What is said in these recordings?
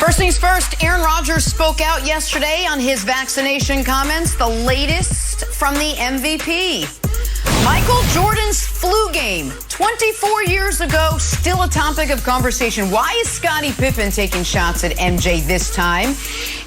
First things first, Aaron Rodgers spoke out yesterday on his vaccination comments, the latest from the MVP. Michael Jordan's flu game, 24 years ago, still a topic of conversation. Why is Scottie Pippen taking shots at MJ this time?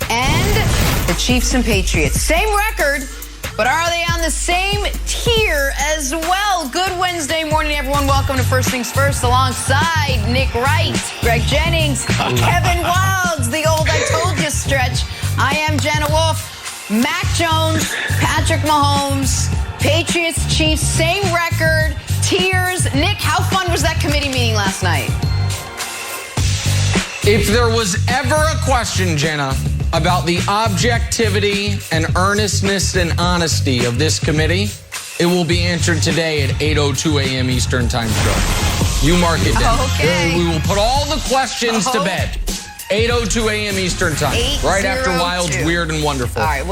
And the Chiefs and Patriots, same record, but are they on the same tier as well? Good Wednesday morning, everyone. Welcome to First Things First alongside Nick Wright, Greg Jennings, Kevin Wilds, the old I told you stretch. I am Jenna Wolfe, Mac Jones, Patrick Mahomes, Patriots, Chiefs, same record, tiers. Nick, how fun was that committee meeting last night? If there was ever a question, Jenna, about the objectivity and earnestness and honesty of this committee, it will be answered today at 8:02 a.m. Eastern Time show. You mark it down. Okay. We will put all the questions to bed. 8:02 a.m. Eastern Time. Right after Wild's Weird and Wonderful. All right,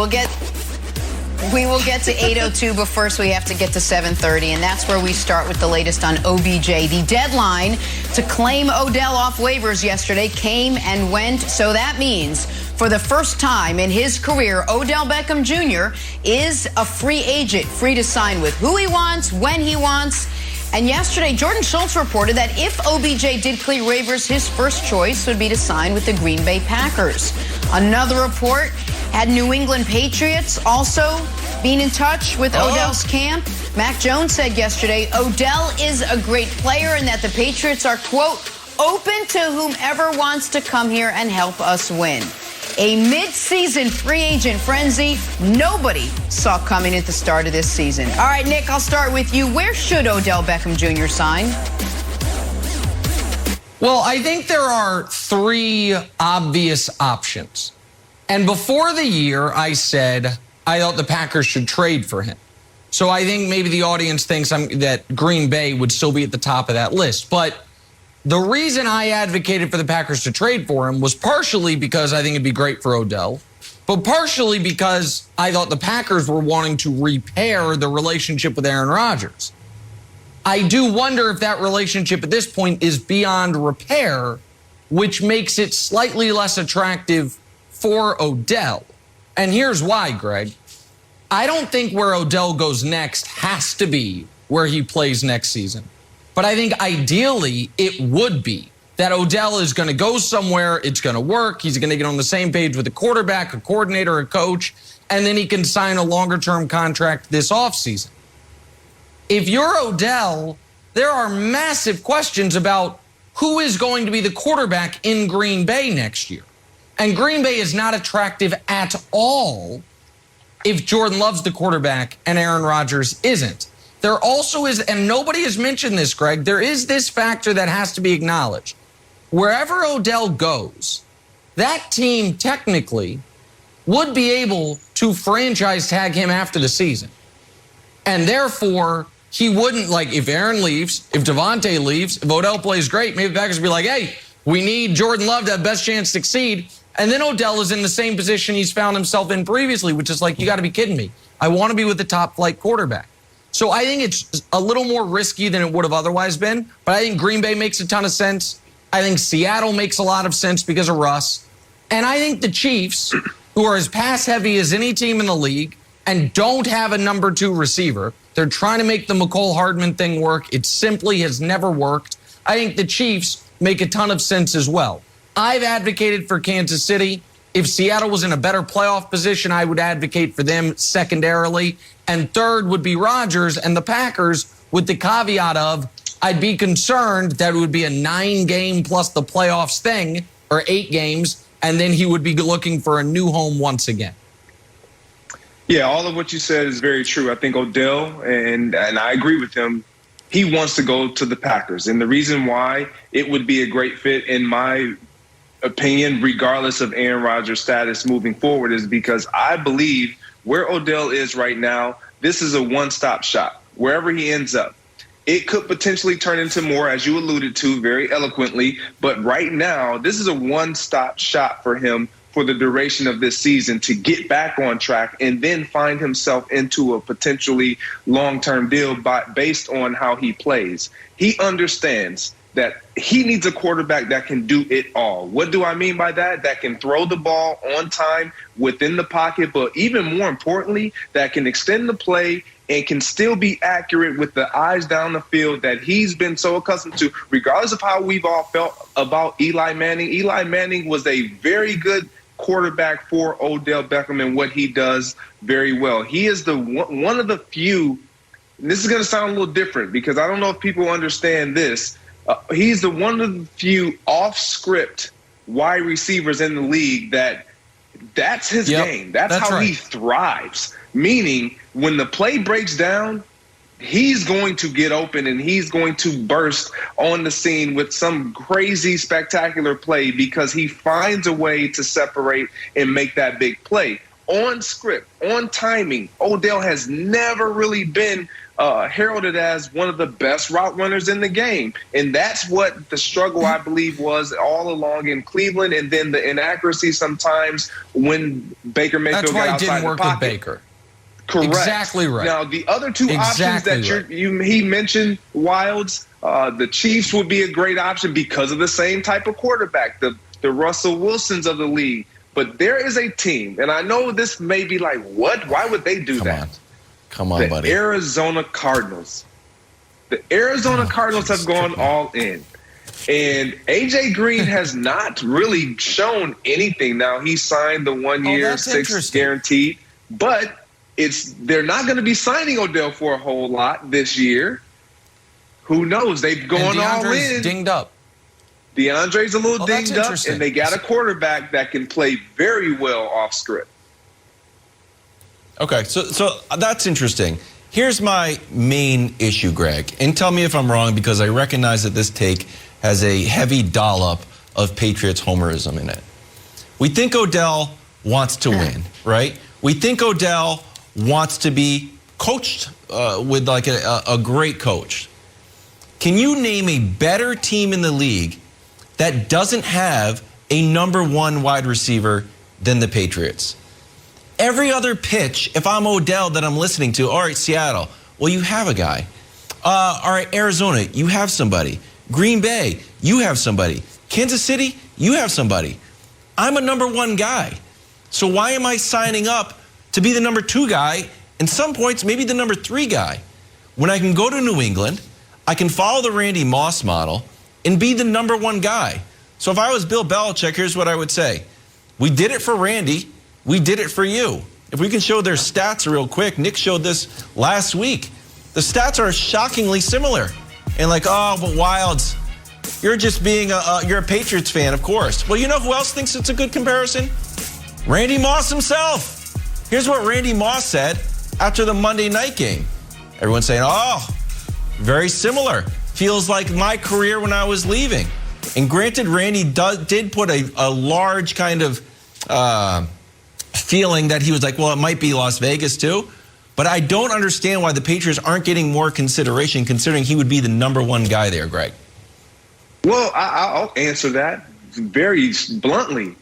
we will get to 8:02, but first we have to get to 7:30, and that's where we start with the latest on OBJ. The deadline to claim Odell off waivers yesterday came and went, so that means for the first time in his career, Odell Beckham Jr. is a free agent, free to sign with who he wants, when he wants. And yesterday, Jordan Schultz reported that if OBJ did clear waivers, his first choice would be to sign with the Green Bay Packers. Another report had New England Patriots also being in touch with Odell's camp. Mac Jones said yesterday, Odell is a great player and that the Patriots are, quote, open to whomever wants to come here and help us win. A mid-season free agent frenzy nobody saw coming at the start of this season. All right, Nick, I'll start with you. Where should Odell Beckham Jr. sign? Well, I think there are three obvious options. And before the year, I said I thought the Packers should trade for him. So I think maybe the audience thinks that Green Bay would still be at the top of that list. But the reason I advocated for the Packers to trade for him was partially because I think it'd be great for Odell, but partially because I thought the Packers were wanting to repair the relationship with Aaron Rodgers. I do wonder if that relationship at this point is beyond repair, which makes it slightly less attractive for Odell. And here's why, Greg. I don't think where Odell goes next has to be where he plays next season. But I think ideally it would be that Odell is going to go somewhere, it's going to work, he's going to get on the same page with a quarterback, a coordinator, a coach, and then he can sign a longer-term contract this offseason. If you're Odell, there are massive questions about who is going to be the quarterback in Green Bay next year. And Green Bay is not attractive at all if Jordan Love's the quarterback and Aaron Rodgers isn't. There also is, and nobody has mentioned this, Greg, there is this factor that has to be acknowledged. Wherever Odell goes, that team technically would be able to franchise tag him after the season. And therefore, he wouldn't, like, if Aaron leaves, if Devontae leaves, if Odell plays great, maybe the Packers would be like, hey, we need Jordan Love to have best chance to succeed. And then Odell is in the same position he's found himself in previously, which is like, you got to be kidding me. I want to be with the top flight quarterback. So I think it's a little more risky than it would have otherwise been. But I think Green Bay makes a ton of sense. I think Seattle makes a lot of sense because of Russ. And I think the Chiefs, who are as pass-heavy as any team in the league and don't have a number 2 receiver, they're trying to make the McCole Hardman thing work. It simply has never worked. I think the Chiefs make a ton of sense as well. I've advocated for Kansas City. If Seattle was in a better playoff position, I would advocate for them secondarily. And third would be Rodgers and the Packers, with the caveat of I'd be concerned that it would be a 9-game plus the playoffs thing, or 8 games, and then he would be looking for a new home once again. Yeah, all of what you said is very true. I think Odell, and I agree with him, he wants to go to the Packers. And the reason why it would be a great fit, in my opinion, regardless of Aaron Rodgers' status moving forward, is because I believe where Odell is right now, this is a one-stop shop. Wherever he ends up, it could potentially turn into more, as you alluded to very eloquently. But right now, this is a one-stop shop for him for the duration of this season to get back on track and then find himself into a potentially long-term deal based on how he plays. He understands that he needs a quarterback that can do it all. What do I mean by that? That can throw the ball on time within the pocket, but even more importantly, that can extend the play and can still be accurate with the eyes down the field that he's been so accustomed to, regardless of how we've all felt about Eli Manning. Eli Manning was a very good quarterback for Odell Beckham and what he does very well. He is the one of the few, and this is going to sound a little different because I don't know if people understand this. He's the one of the few off-script wide receivers in the league that's his game. That's how he thrives. Meaning, when the play breaks down, he's going to get open and he's going to burst on the scene with some crazy, spectacular play because he finds a way to separate and make that big play. On script, on timing, Odell has never really been heralded as one of the best route runners in the game. And that's what the struggle, I believe, was all along in Cleveland. And then the inaccuracy sometimes when Baker Mayfield got outside the pocket. That's why it didn't work with Baker. Correct. Exactly right. Now, the other two options that he mentioned, Wilds, the Chiefs would be a great option because of the same type of quarterback, the Russell Wilsons of the league. But there is a team, and I know this may be like, what? Why would they do that? Come on, buddy. The Arizona Cardinals. The Arizona Cardinals have gone all in. And A.J. Green has not really shown anything. Now, he signed the 1 year, $6 guaranteed, but they're not going to be signing Odell for a whole lot this year. Who knows? They've gone all in. Dinged up. DeAndre's a little dinged up, and they got a quarterback that can play very well off script. Okay, so that's interesting. Here's my main issue, Greg, and tell me if I'm wrong because I recognize that this take has a heavy dollop of Patriots homerism in it. We think Odell wants to win, right? We think Odell wants to be coached with like a great coach. Can you name a better team in the league that doesn't have a number one wide receiver than the Patriots? Every other pitch, if I'm Odell that I'm listening to, all right, Seattle, well, you have a guy. All right, Arizona, you have somebody. Green Bay, you have somebody. Kansas City, you have somebody. I'm a number one guy. So why am I signing up to be the number two guy and some points maybe the number three guy when I can go to New England, I can follow the Randy Moss model and be the number one guy? So if I was Bill Belichick, here's what I would say. We did it for Randy. We did it for you. If we can show their stats real quick, Nick showed this last week. The stats are shockingly similar. And like, oh, but Wilds, you're just being you're a Patriots fan, of course. Well, you know who else thinks it's a good comparison? Randy Moss himself. Here's what Randy Moss said after the Monday night game. Everyone's saying, oh, very similar. Feels like my career when I was leaving. And granted, Randy did put a large kind of feeling that he was like, well, it might be Las Vegas too. But I don't understand why the Patriots aren't getting more consideration considering he would be the number one guy there, Greg. Well, I'll answer that very bluntly.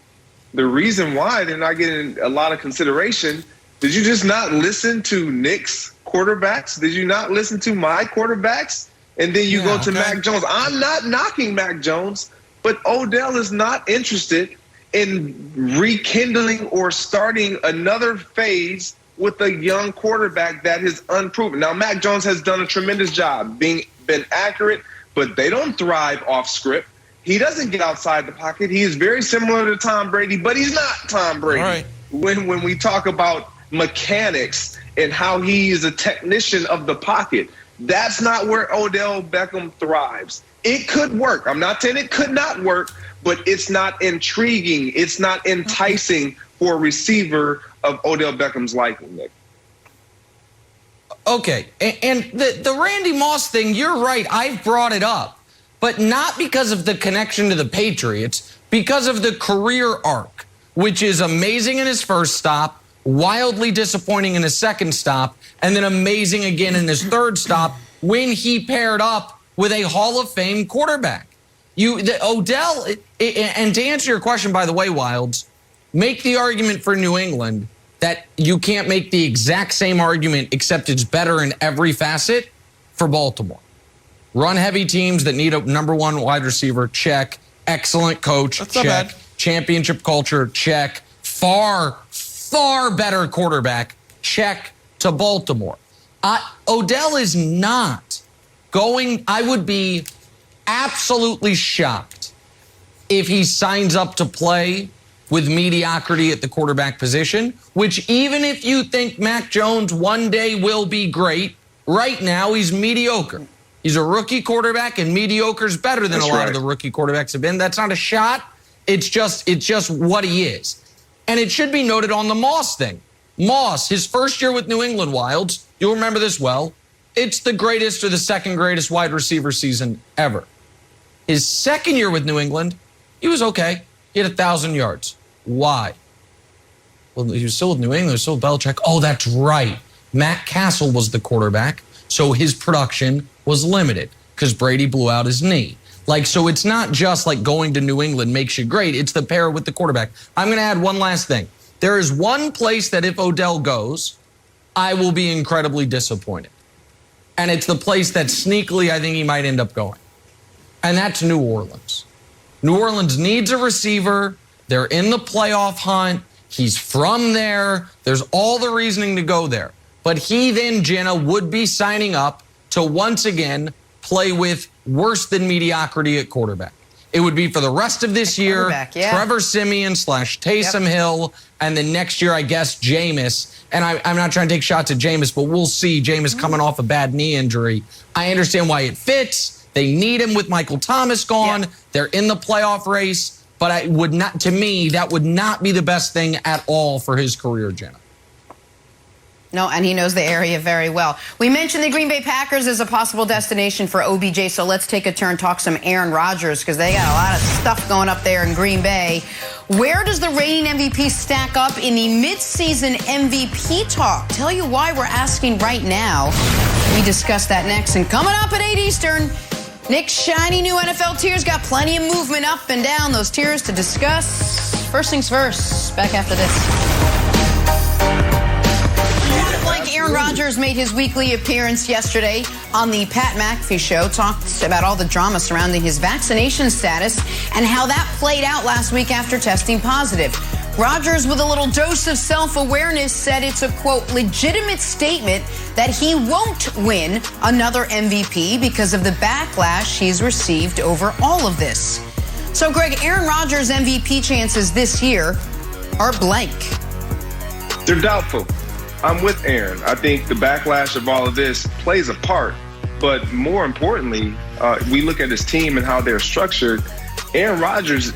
The reason why they're not getting a lot of consideration, did you just not listen to Nick's quarterbacks? Did you not listen to my quarterbacks? And then you go to Mac Jones. I'm not knocking Mac Jones, but Odell is not interested in rekindling or starting another phase with a young quarterback that is unproven. Now, Mac Jones has done a tremendous job been accurate, but they don't thrive off script. He doesn't get outside the pocket. He is very similar to Tom Brady, but he's not Tom Brady. All right. When we talk about mechanics and how he is a technician of the pocket, that's not where Odell Beckham thrives. It could work. I'm not saying it could not work, but it's not intriguing. It's not enticing for a receiver of Odell Beckham's liking, Nick. Okay, and the Randy Moss thing, you're right. I've brought it up, but not because of the connection to the Patriots, because of the career arc, which is amazing in his first stop, wildly disappointing in his second stop, and then amazing again in his third stop when he paired up with a Hall of Fame quarterback. Odell, and to answer your question, by the way, Wilds, make the argument for New England that you can't make the exact same argument except it's better in every facet for Baltimore. Run-heavy teams that need a number one wide receiver, check. Excellent coach, That's not check. bad. Championship culture, check. Far, far better quarterback, check, to Baltimore. Odell is not going. I would be absolutely shocked if he signs up to play with mediocrity at the quarterback position, which even if you think Mac Jones one day will be great, right now he's mediocre. He's a rookie quarterback, and mediocre is better than a lot of the rookie quarterbacks have been. That's not a shot. It's just what he is. And it should be noted on the Moss thing. Moss, his first year with New England Wilds, you'll remember this well, it's the greatest or the second greatest wide receiver season ever. His second year with New England, he was okay. He had 1,000 yards. Why? Well, he was still with New England. He was still with Belichick. Oh, that's right. Matt Castle was the quarterback, so his production was limited because Brady blew out his knee. So it's not just like going to New England makes you great. It's the pair with the quarterback. I'm going to add one last thing. There is one place that if Odell goes, I will be incredibly disappointed. And it's the place that sneakily I think he might end up going. And that's New Orleans. New Orleans needs a receiver. They're in the playoff hunt. He's from there. There's all the reasoning to go there. But he then, Jenna, would be signing up to once again play with worse than mediocrity at quarterback. It would be for the rest of this year, Trevor Siemian / Taysom Hill, and then next year, I guess, Jameis. And I'm not trying to take shots at Jameis, but we'll see. Jameis coming off a bad knee injury. I understand why it fits. They need him with Michael Thomas gone. They're in the playoff race. But I would not, to me, that would not be the best thing at all for his career, Jenna. No, and he knows the area very well. We mentioned the Green Bay Packers as a possible destination for OBJ, so let's take a turn, talk some Aaron Rodgers, because they got a lot of stuff going up there in Green Bay. Where does the reigning MVP stack up in the midseason MVP talk? Tell you why we're asking right now. We discuss that next, and coming up at 8 Eastern, Nick's shiny new NFL tiers got plenty of movement up and down those tiers to discuss. First things first, back after this. Aaron Rodgers made his weekly appearance yesterday on the Pat McAfee show, talked about all the drama surrounding his vaccination status and how that played out last week after testing positive. Rodgers, with a little dose of self-awareness, said it's a, quote, legitimate statement that he won't win another MVP because of the backlash he's received over all of this. So, Greg, Aaron Rodgers' MVP chances this year are blank. They're doubtful. I'm with Aaron. I think the backlash of all of this plays a part. But more importantly, we look at his team and how they're structured. Aaron Rodgers,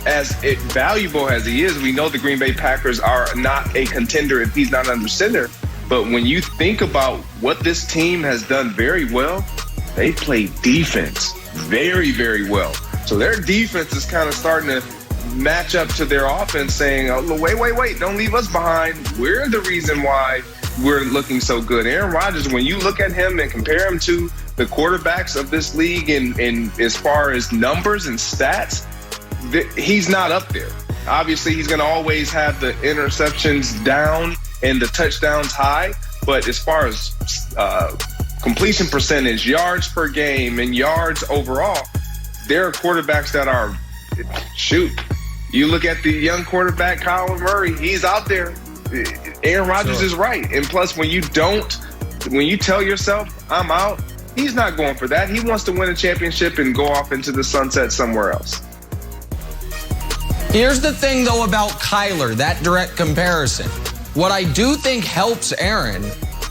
as valuable as he is, we know the Green Bay Packers are not a contender if he's not under center. But when you think about what this team has done very well, they play defense very, very well. So their defense is kind of starting to match up to their offense, saying, oh, wait, don't leave us behind. We're the reason why we're looking so good. Aaron Rodgers, when you look at him and compare him to the quarterbacks of this league in as far as numbers and stats, he's not up there. Obviously, he's going to always have the interceptions down and the touchdowns high. But as far as completion percentage, yards per game, and yards overall, there are quarterbacks that are, you look at the young quarterback, Kyler Murray, he's out there. Aaron Rodgers is right. And plus, when you tell yourself, I'm out, he's not going for that. He wants to win a championship and go off into the sunset somewhere else. Here's the thing, though, about Kyler, that direct comparison. What I do think helps Aaron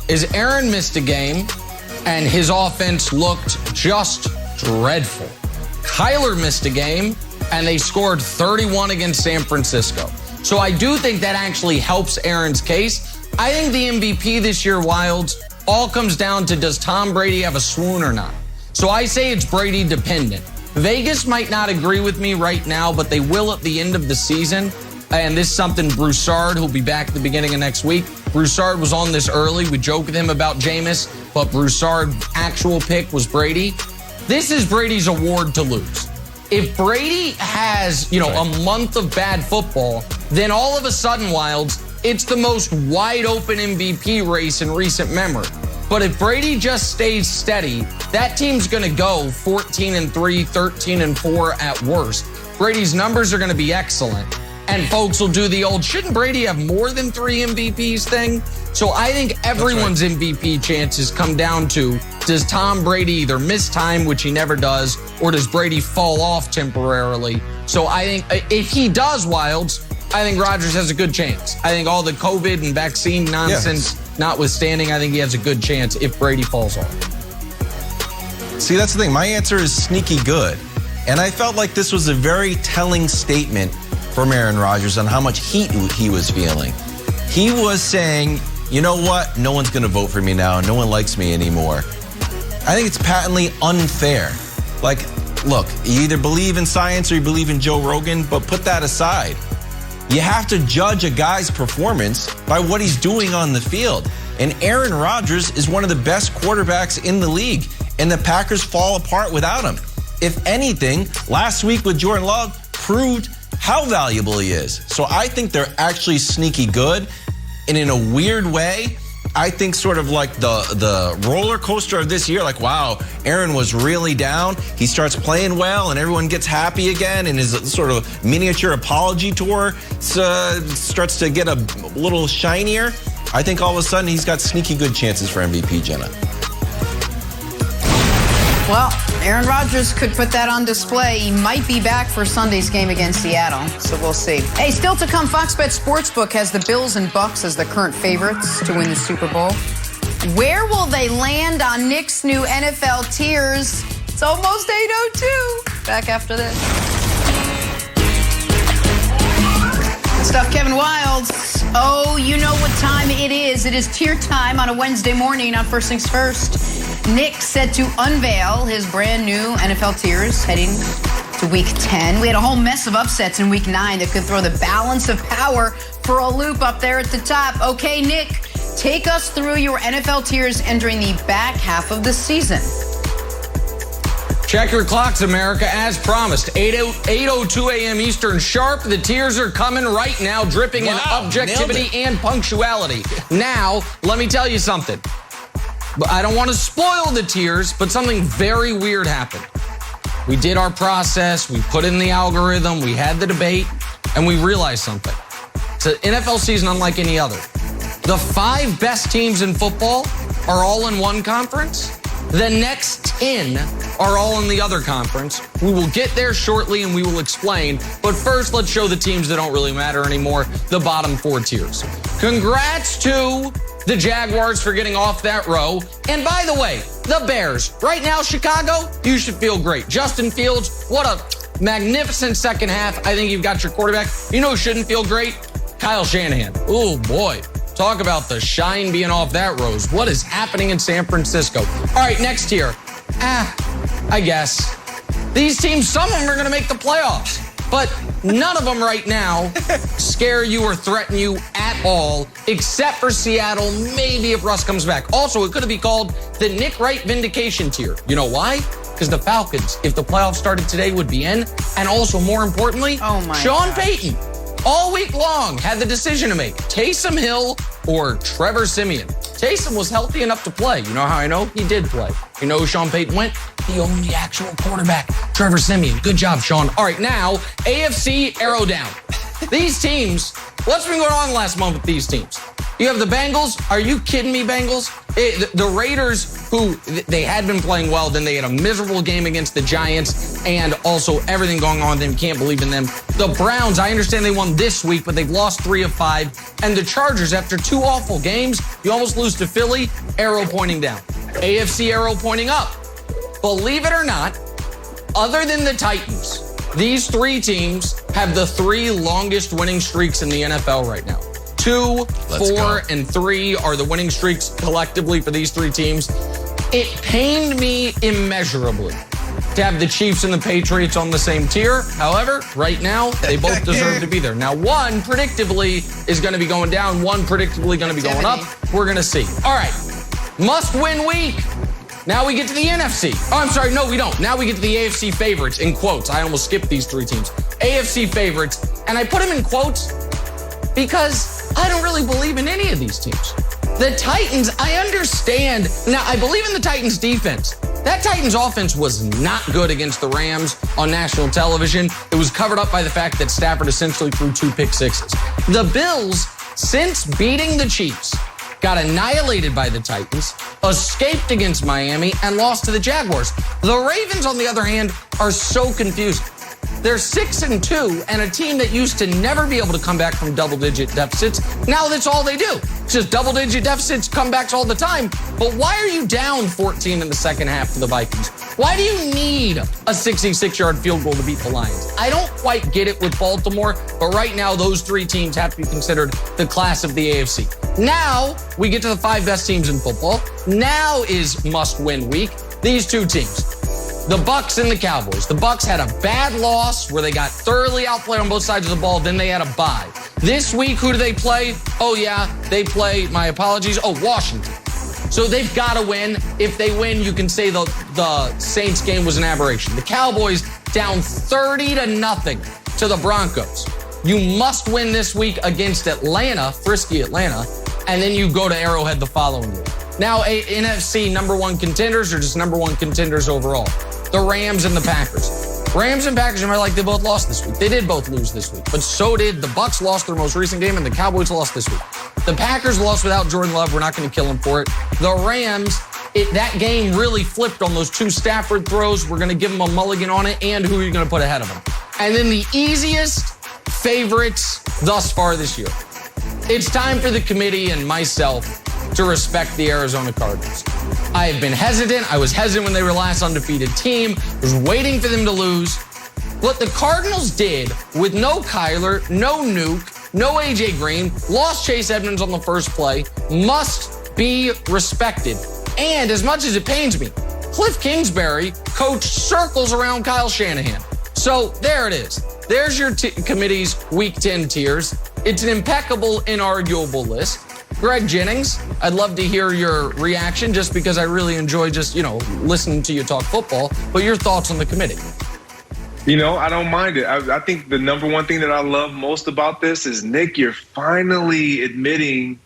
is Aaron missed a game, and his offense looked just dreadful. Kyler missed a game, and they scored 31 against San Francisco. So I do think that actually helps Aaron's case. I think the MVP this year, Wilds, all comes down to, does Tom Brady have a swoon or not? So I say it's Brady dependent. Vegas might not agree with me right now, but they will at the end of the season. And this is something Broussard, who'll be back at the beginning of next week. Broussard was on this early. We joked with him about Jameis, but Broussard's actual pick was Brady. This is Brady's award to lose. If Brady has, a month of bad football, then all of a sudden, Wilds, it's the most wide open MVP race in recent memory. But if Brady just stays steady, that team's going to go 14-3, 13-4 at worst. Brady's numbers are going to be excellent. And folks will do the old, shouldn't Brady have more than 3 MVPs thing? So I think everyone's MVP chances come down to, does Tom Brady either miss time, which he never does, or does Brady fall off temporarily? So I think if he does, Wilds, I think Rodgers has a good chance. I think all the COVID and vaccine nonsense notwithstanding, I think he has a good chance if Brady falls off. See, that's the thing. My answer is sneaky good. And I felt like this was a very telling statement from Aaron Rodgers on how much heat he was feeling. He was saying, you know what? No one's going to vote for me now. No one likes me anymore. I think it's patently unfair. Like, look, you either believe in science or you believe in Joe Rogan, but put that aside. You have to judge a guy's performance by what he's doing on the field. And Aaron Rodgers is one of the best quarterbacks in the league, and the Packers fall apart without him. If anything, last week with Jordan Love proved how valuable he is. So I think they're actually sneaky good. And in a weird way, I think sort of like the roller coaster of this year, like, wow, Aaron was really down. He starts playing well and everyone gets happy again, and his sort of miniature apology tour starts to get a little shinier. I think all of a sudden he's got sneaky good chances for MVP, Jenna. Well, Aaron Rodgers could put that on display. He might be back for Sunday's game against Seattle, so we'll see. Hey, still to come, Fox Bet Sportsbook has the Bills and Bucks as the current favorites to win the Super Bowl. Where will they land on Nick's new NFL tiers? It's almost 8:02. Back after this. Good stuff, Kevin Wilds. Oh, you know what time it is. It is tier time on a Wednesday morning on First Things First. Nick set to unveil his brand new NFL tiers heading to Week 10. We had a whole mess of upsets in Week 9 that could throw the balance of power for a loop up there at the top. Okay, Nick, take us through your NFL tiers entering the back half of the season. Check your clocks, America, as promised. 8:02 a.m. Eastern sharp. The tiers are coming right now, dripping in objectivity and punctuality. Now, let me tell you something. I don't want to spoil the tiers, but something very weird happened. We did our process, we put in the algorithm, we had the debate, and we realized something. It's an NFL season unlike any other. The 5 best teams in football are all in one conference. The next 10 are all in the other conference. We will get there shortly and we will explain. But first, let's show the teams that don't really matter anymore, the bottom 4 tiers. Congrats to the Jaguars for getting off that row. And by the way, the Bears. Right now, Chicago, you should feel great. Justin Fields, what a magnificent second half. I think you've got your quarterback. You know who shouldn't feel great? Kyle Shanahan. Oh, boy. Talk about the shine being off that rose. What is happening in San Francisco? All right, next tier. I guess. These teams, some of them are going to make the playoffs. But none of them right now scare you or threaten you at all, except for Seattle, maybe if Russ comes back. Also, it could be called the Nick Wright vindication tier. You know why? Because the Falcons, if the playoffs started today, would be in. And also, more importantly, Sean Payton, all week long, had the decision to make. Taysom Hill or Trevor Siemian. Taysom was healthy enough to play. You know how I know? He did play. You know who Sean Payton went? The only actual quarterback, Trevor Siemian. Good job, Sean. All right, now, AFC, arrow down. These teams, what's been going on last month with these teams? You have the Bengals. Are you kidding me, Bengals? The Raiders, who they had been playing well, then they had a miserable game against the Giants, and also everything going on with them. Can't believe in them. The Browns, I understand they won this week, but they've lost 3 of 5. And the Chargers, after 2 awful games, you almost lose to Philly, arrow pointing down. AFC, arrow pointing up. Believe it or not, other than the Titans, these 3 teams have the 3 longest winning streaks in the NFL right now. 2, 4, and 3 are the winning streaks collectively for these 3 teams. It pained me immeasurably to have the Chiefs and the Patriots on the same tier. However, right now, they both deserve to be there. Now, one predictably is going to be going down. One predictably going to be going up. We're going to see. All right. Must-win week. Now we get to the NFC. Oh, I'm sorry. No, we don't. Now we get to the AFC favorites, in quotes. I almost skipped these 3 teams. AFC favorites. And I put them in quotes because I don't really believe in any of these teams. The Titans, I understand. Now, I believe in the Titans defense. That Titans offense was not good against the Rams on national television. It was covered up by the fact that Stafford essentially threw 2 pick sixes. The Bills, since beating the Chiefs, got annihilated by the Titans, escaped against Miami, and lost to the Jaguars. The Ravens, on the other hand, are so confusing. They're 6-2, and a team that used to never be able to come back from double-digit deficits, now that's all they do. It's just double-digit deficits, comebacks all the time. But why are you down 14 in the second half to the Vikings? Why do you need a 66-yard field goal to beat the Lions? I don't quite get it with Baltimore, but right now those 3 teams have to be considered the class of the AFC. Now we get to the 5 best teams in football. Now is must-win week. These 2 teams. The Bucks and the Cowboys. The Bucks had a bad loss where they got thoroughly outplayed on both sides of the ball. Then they had a bye. This week, who do they play? Oh, yeah, they play, my apologies, Washington. So they've got to win. If they win, you can say the Saints game was an aberration. The Cowboys down 30-0 to the Broncos. You must win this week against Atlanta, frisky Atlanta, and then you go to Arrowhead the following week. Now, NFC number 1 contenders or just number 1 contenders overall? The Rams and the Packers. Rams and Packers, you might like, they both lost this week. They did both lose this week, but so did the Bucks lost their most recent game and the Cowboys lost this week. The Packers lost without Jordan Love. We're not going to kill him for it. The Rams, that game really flipped on those 2 Stafford throws. We're going to give them a mulligan on it, and who are you going to put ahead of them? And then the easiest favorites thus far this year. It's time for the committee and myself to respect the Arizona Cardinals. I have been hesitant. I was hesitant when they were last undefeated team. I was waiting for them to lose. What the Cardinals did with no Kyler, no Nuke, no AJ Green, lost Chase Edmonds on the first play, must be respected. And as much as it pains me, Cliff Kingsbury coached circles around Kyle Shanahan. So there it is. There's your committee's Week 10 tiers. It's an impeccable, inarguable list. Greg Jennings, I'd love to hear your reaction just because I really enjoy just, listening to you talk football. But your thoughts on the committee? I don't mind it. I think the number 1 thing that I love most about this is, Nick, you're finally admitting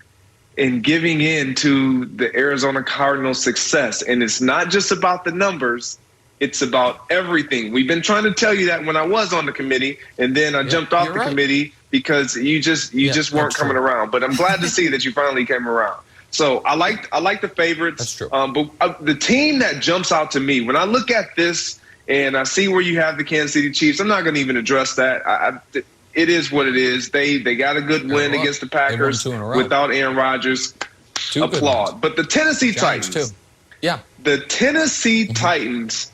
and giving in to the Arizona Cardinals' success. And it's not just about the numbers. It's about everything. We've been trying to tell you that when I was on the committee, and then I jumped off the committee because you just weren't coming around. But I'm glad to see that you finally came around. So I like the favorites. That's true. But the team that jumps out to me when I look at this and I see where you have the Kansas City Chiefs, I'm not going to even address that. It is what it is. They got a good win against the Packers without Aaron Rodgers. Applaud. But the Tennessee Titans too. Yeah. The Tennessee Titans.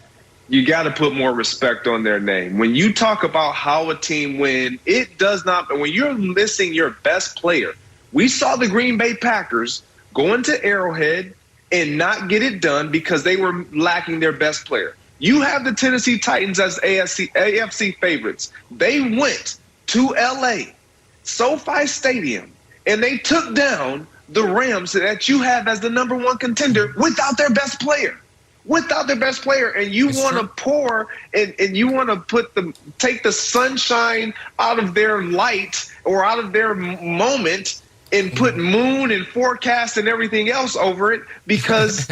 You got to put more respect on their name. When you talk about how a team wins, it does not. When you're missing your best player, we saw the Green Bay Packers go into Arrowhead and not get it done because they were lacking their best player. You have the Tennessee Titans as AFC favorites. They went to L.A., SoFi Stadium, and they took down the Rams that you have as the number 1 contender without their best player. And you want to pour and you want to take the sunshine out of their light or out of their moment and put moon and forecast and everything else over it because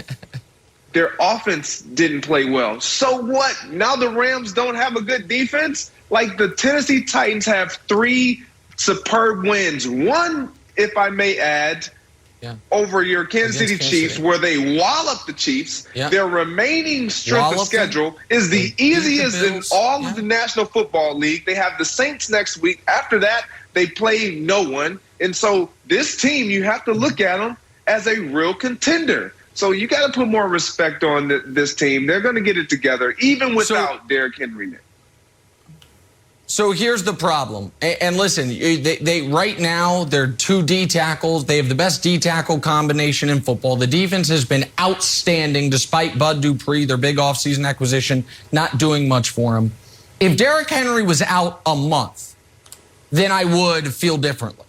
their offense didn't play well. So what? Now the Rams don't have a good defense? Like, the Tennessee Titans have 3 superb wins. One, if I may add, over your Kansas City Chiefs, where they wallop the Chiefs. Their remaining strength of schedule is the easiest in all of the National Football League. They have the Saints next week. After that, they play no one. And so this team, you have to look at them as a real contender. So you got to put more respect on this team. They're going to get it together, even without Derrick Henry. So here's the problem. And listen, they right now, they're 2 D tackles. They have the best D tackle combination in football. The defense has been outstanding despite Bud Dupree, their big offseason acquisition, not doing much for him. If Derrick Henry was out a month, then I would feel differently.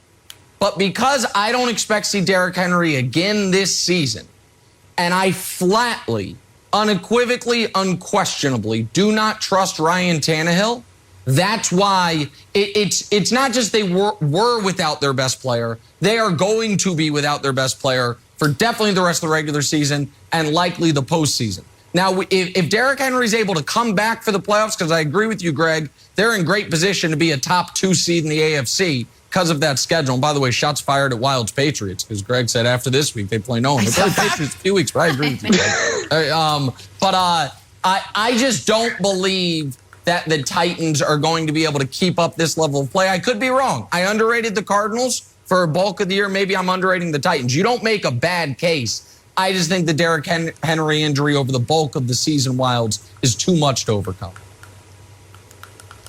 But because I don't expect to see Derrick Henry again this season, and I flatly, unequivocally, unquestionably do not trust Ryan Tannehill, that's why it's not just they were without their best player. They are going to be without their best player for definitely the rest of the regular season and likely the postseason. Now, if Derrick Henry's able to come back for the playoffs, because I agree with you, Greg, they're in great position to be a top 2 seed in the AFC because of that schedule. And by the way, shots fired at Wild's Patriots, because Greg said after this week they play no one. They play Patriots a few weeks, but I agree with you, Greg. I just don't believe that the Titans are going to be able to keep up this level of play. I could be wrong. I underrated the Cardinals for a bulk of the year. Maybe I'm underrating the Titans. You don't make a bad case. I just think the Derrick Henry injury over the bulk of the season Wilds is too much to overcome.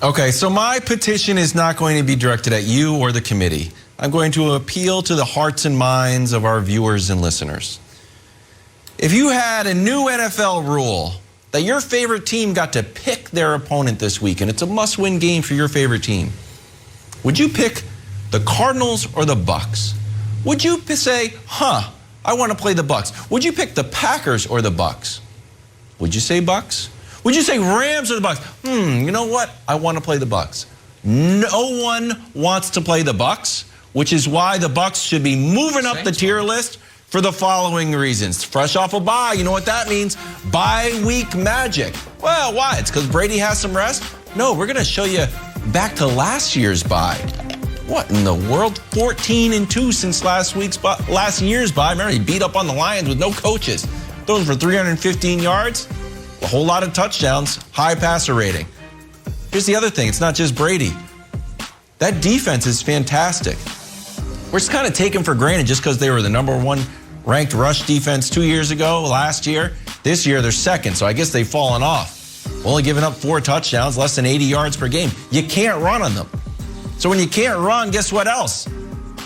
Okay, so my petition is not going to be directed at you or the committee. I'm going to appeal to the hearts and minds of our viewers and listeners. If you had a new NFL rule that your favorite team got to pick their opponent this week, and it's a must-win game for your favorite team, would you pick the Cardinals or the Bucks? Would you say, I want to play the Bucks? Would you pick the Packers or the Bucks? Would you say Bucks? Would you say Rams or the Bucks? You know what? I want to play the Bucks. No one wants to play the Bucks, which is why the Bucks should be moving up the tier list for the following reasons. Fresh off a bye, you know what that means? Bye week magic. Well, why? It's because Brady has some rest? No, we're going to show you back to last year's bye. What in the world? 14-2 since last year's bye. Remember, he beat up on the Lions with no coaches. Those for 315 yards, a whole lot of touchdowns, high passer rating. Here's the other thing. It's not just Brady. That defense is fantastic. We're just kind of taken for granted just because they were the #1 ranked rush defense 2 years ago, last year. This year, they're second, so I guess they've fallen off. Only giving up 4 touchdowns, less than 80 yards per game. You can't run on them. So when you can't run, guess what else?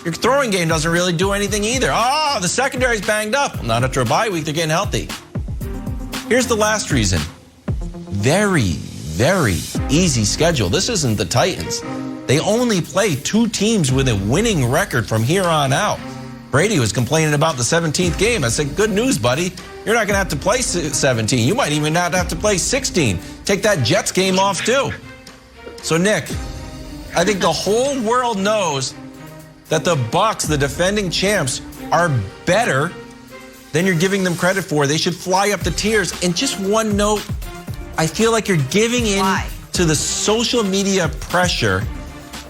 Your throwing game doesn't really do anything either. The secondary's banged up. Well, not after a bye week, they're getting healthy. Here's the last reason. Very, very easy schedule. This isn't the Titans. They only play 2 teams with a winning record from here on out. Brady was complaining about the 17th game. I said, good news, buddy. You're not going to have to play 17. You might even not have to play 16. Take that Jets game off, too. So, Nick, I think the whole world knows that the Bucks, the defending champs, are better than you're giving them credit for. They should fly up the tiers. And just one note, I feel like you're giving in to the social media pressure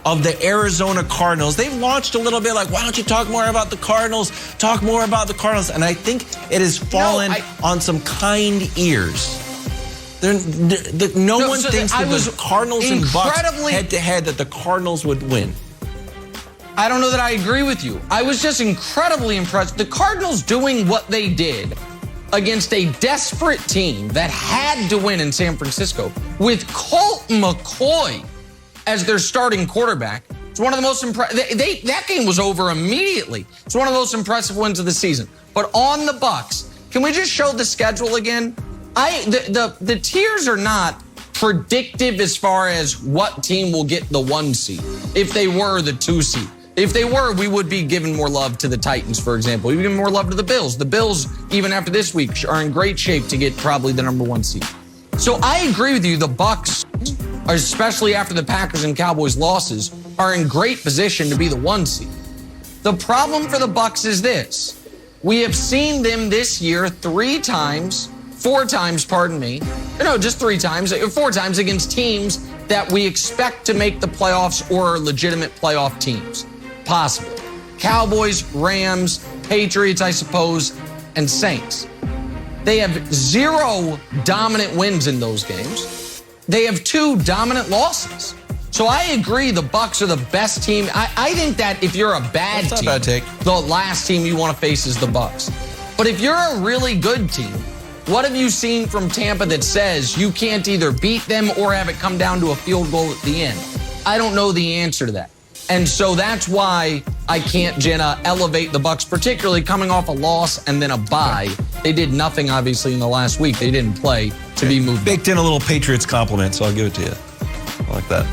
of the Arizona Cardinals. They've launched a little bit like, why don't you talk more about the Cardinals? Talk more about the Cardinals. And I think it has fallen on some kind ears. No one thinks that the Cardinals and Bucks head-to-head that the Cardinals would win. I don't know that I agree with you. I was just incredibly impressed. The Cardinals doing what they did against a desperate team that had to win in San Francisco with Colt McCoy as their starting quarterback. It's one of the most impressive. That game was over immediately. It's one of the most impressive wins of the season. But on the Bucks, can we just show the schedule again? The tiers are not predictive as far as what team will get the 1 seed if they were the 2 seed. If they were, we would be giving more love to the Titans, for example. We'd be giving more love to the Bills. The Bills, even after this week, are in great shape to get probably the #1 seed. So I agree with you. The Bucks, especially after the Packers and Cowboys losses, are in great position to be the 1 seed. The problem for the Bucks is this. We have seen them this year 4 times, pardon me. No, just 3 times, 4 times against teams that we expect to make the playoffs or are legitimate playoff teams. Possible. Cowboys, Rams, Patriots, I suppose, and Saints. They have 0 dominant wins in those games. They have 2 dominant losses. So I agree the Bucks are the best team. I think that if you're a bad team, the last team you want to face is the Bucks. But if you're a really good team, what have you seen from Tampa that says you can't either beat them or have it come down to a field goal at the end? I don't know the answer to that. And so that's why I can't, Jenna, elevate the Bucks, particularly coming off a loss and then a bye. They did nothing, obviously, in the last week. They didn't play to be moved. Baked in a little Patriots compliment, so I'll give it to you. I like that.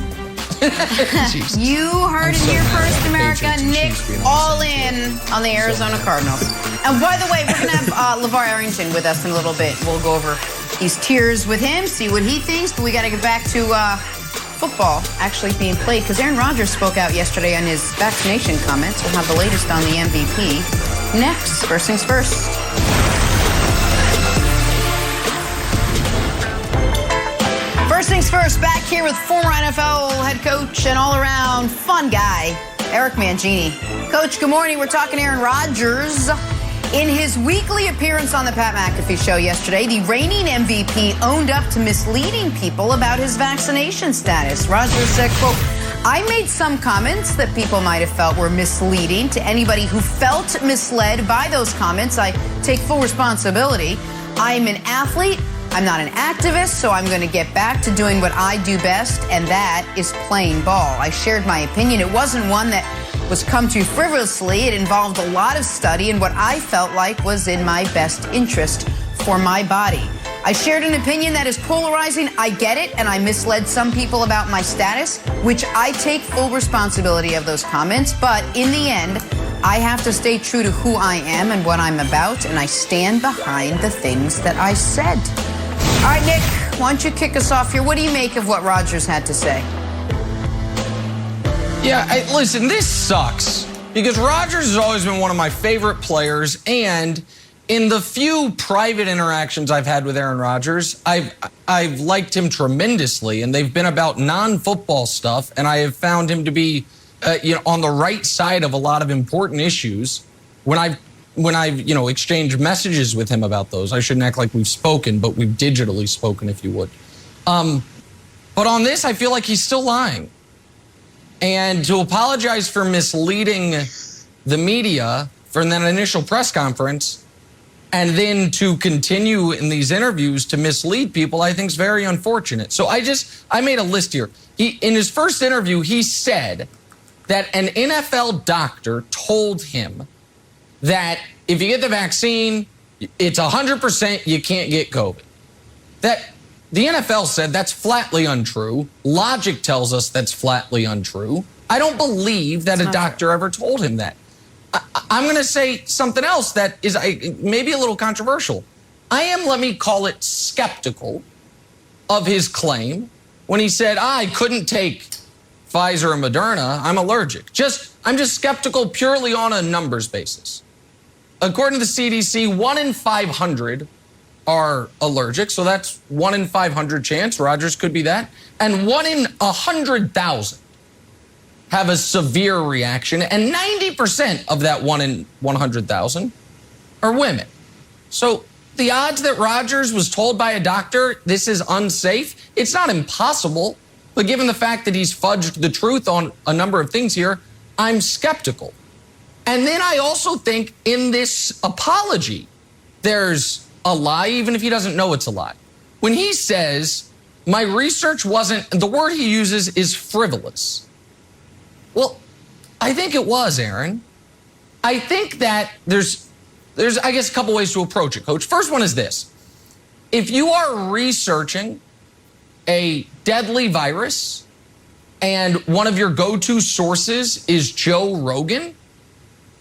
You heard it here first, America. Nick all in on the Arizona Cardinals. And by the way, we're going to have LeVar Arrington with us in a little bit. We'll go over these tiers with him, see what he thinks. But we got to get back to football actually being played because Aaron Rodgers spoke out yesterday on his vaccination comments. We'll have the latest on the MVP. next. First things first. First things first, back here with former NFL head coach and all-around fun guy, Eric Mangini. Coach, good morning. We're talking Aaron Rodgers. In his weekly appearance on the Pat McAfee show yesterday, the reigning MVP owned up to misleading people about his vaccination status. Rodgers said, quote, I made some comments that people might have felt were misleading. To anybody who felt misled by those comments, I take full responsibility. I'm an athlete. I'm not an activist, so I'm going to get back to doing what I do best, and that is playing ball. I shared my opinion. It wasn't one that was come to frivolously. It involved a lot of study and what I felt like was in my best interest for my body. I shared an opinion that is polarizing. I get it, and I misled some people about my status, which I take full responsibility of those comments. But in the end, I have to stay true to who I am and what I'm about, and I stand behind the things that I said. All right, Nick, why don't you kick us off here? What do you make of what Rodgers had to say? Yeah, listen, this sucks because Rodgers has always been one of my favorite players, and in the few private interactions I've had with Aaron Rodgers, I've liked him tremendously, and they've been about non-football stuff, and I have found him to be on the right side of a lot of important issues when I've exchanged messages with him about those. I shouldn't act like we've spoken, but we've digitally spoken, if you would. But on this, I feel like he's still lying. And to apologize for misleading the media for that initial press conference and then to continue in these interviews to mislead people, I think is very unfortunate. So I made a list here. In his first interview, he said that an NFL doctor told him that if you get the vaccine, it's 100% you can't get COVID. That the NFL said that's flatly untrue. Logic tells us that's flatly untrue. I don't believe that a doctor ever told him that. I'm going to say something else that is maybe a little controversial. I am, let me call it, skeptical of his claim when he said, I couldn't take Pfizer and Moderna. I'm allergic. I'm just skeptical purely on a numbers basis. According to the CDC, 1 in 500 are allergic, so that's 1 in 500 chance. Rodgers could be that. And 1 in 100,000 have a severe reaction, and 90% of that 1 in 100,000 are women. So the odds that Rodgers was told by a doctor this is unsafe, it's not impossible, but given the fact that he's fudged the truth on a number of things here, I'm skeptical. And then I also think in this apology, there's a lie, even if he doesn't know it's a lie. When he says, my research wasn't, the word he uses is frivolous. Well, I think it was, Aaron. I think that there's I guess, a couple ways to approach it, Coach. First one is this. If you are researching a deadly virus and one of your go-to sources is Joe Rogan,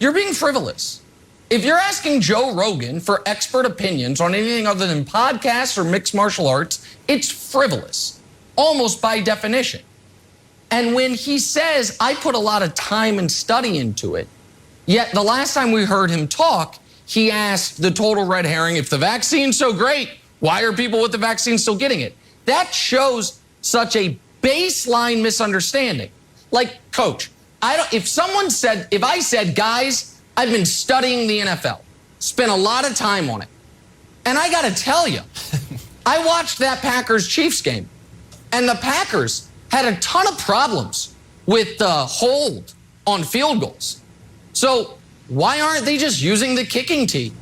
you're being frivolous. If you're asking Joe Rogan for expert opinions on anything other than podcasts or mixed martial arts, it's frivolous, almost by definition. And when he says, I put a lot of time and study into it, yet the last time we heard him talk, he asked the total red herring, if the vaccine's so great, why are people with the vaccine still getting it? That shows such a baseline misunderstanding. Like, Coach, if I said, guys, I've been studying the NFL, spent a lot of time on it, and I got to tell you, I watched that Packers-Chiefs game, and the Packers had a ton of problems with the hold on field goals. So why aren't they just using the kicking tee?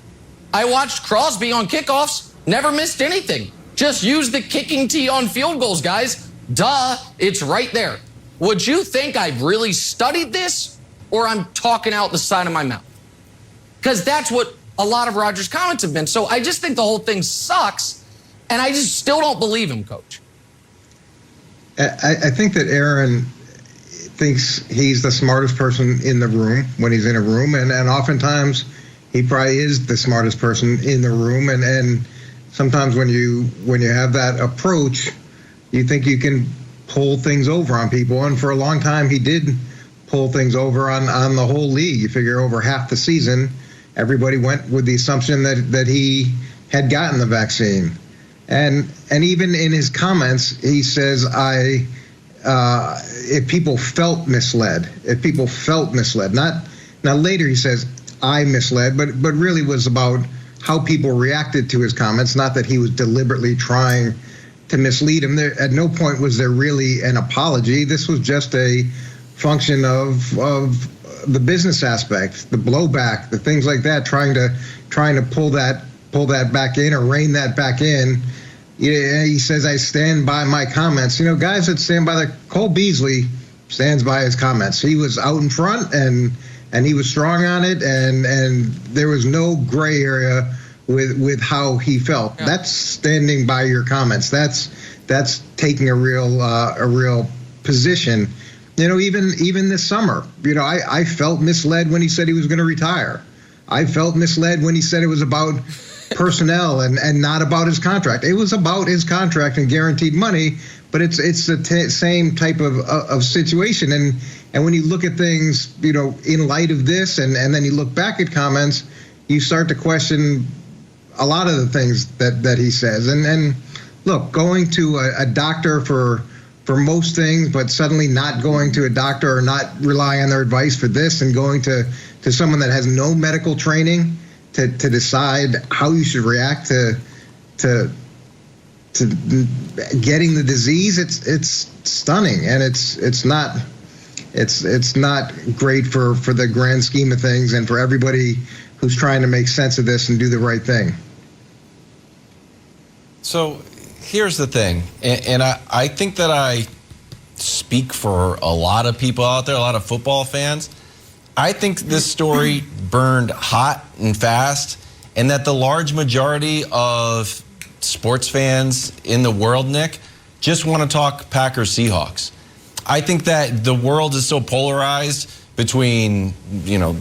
I watched Crosby on kickoffs, never missed anything. Just use the kicking tee on field goals, guys. Duh, it's right there. Would you think I've really studied this, or I'm talking out the side of my mouth? Because that's what a lot of Rodgers' comments have been. So I just think the whole thing sucks, and I just still don't believe him, Coach. I think that Aaron thinks he's the smartest person in the room when he's in a room, and oftentimes he probably is the smartest person in the room. And sometimes when you have that approach, you think you can pull things over on people. And for a long time, he did pull things over on the whole league. You figure over half the season, everybody went with the assumption that he had gotten the vaccine. And even in his comments, he says, if people felt misled, now later he says, I misled, but really was about how people reacted to his comments, not that he was deliberately trying to mislead him. There, at no point was there really an apology. This was just a function of the business aspect, the blowback, the things like that, trying to pull that back in or rein that back in. Yeah, he says, I stand by my comments. Guys that stand by Cole Beasley stands by his comments. He was out in front and he was strong on it, and there was no gray area with how he felt. Yeah. That's standing by your comments. That's taking a real position. Even this summer, I felt misled when he said he was going to retire. I felt misled when he said it was about personnel and not about his contract. It was about his contract and guaranteed money, but it's the same type of situation. And when you look at things, in light of this, and then you look back at comments, you start to question a lot of the things that he says. And look, going to a doctor for most things, but suddenly not going to a doctor or not relying on their advice for this, and going to someone that has no medical training to decide how you should react to getting the disease, it's stunning, and it's not great for the grand scheme of things and for everybody who's trying to make sense of this and do the right thing. So here's the thing, and I think that I speak for a lot of people out there, a lot of football fans. I think this story burned hot and fast, and that the large majority of sports fans in the world, Nick, just want to talk Packers-Seahawks. I think that the world is so polarized between,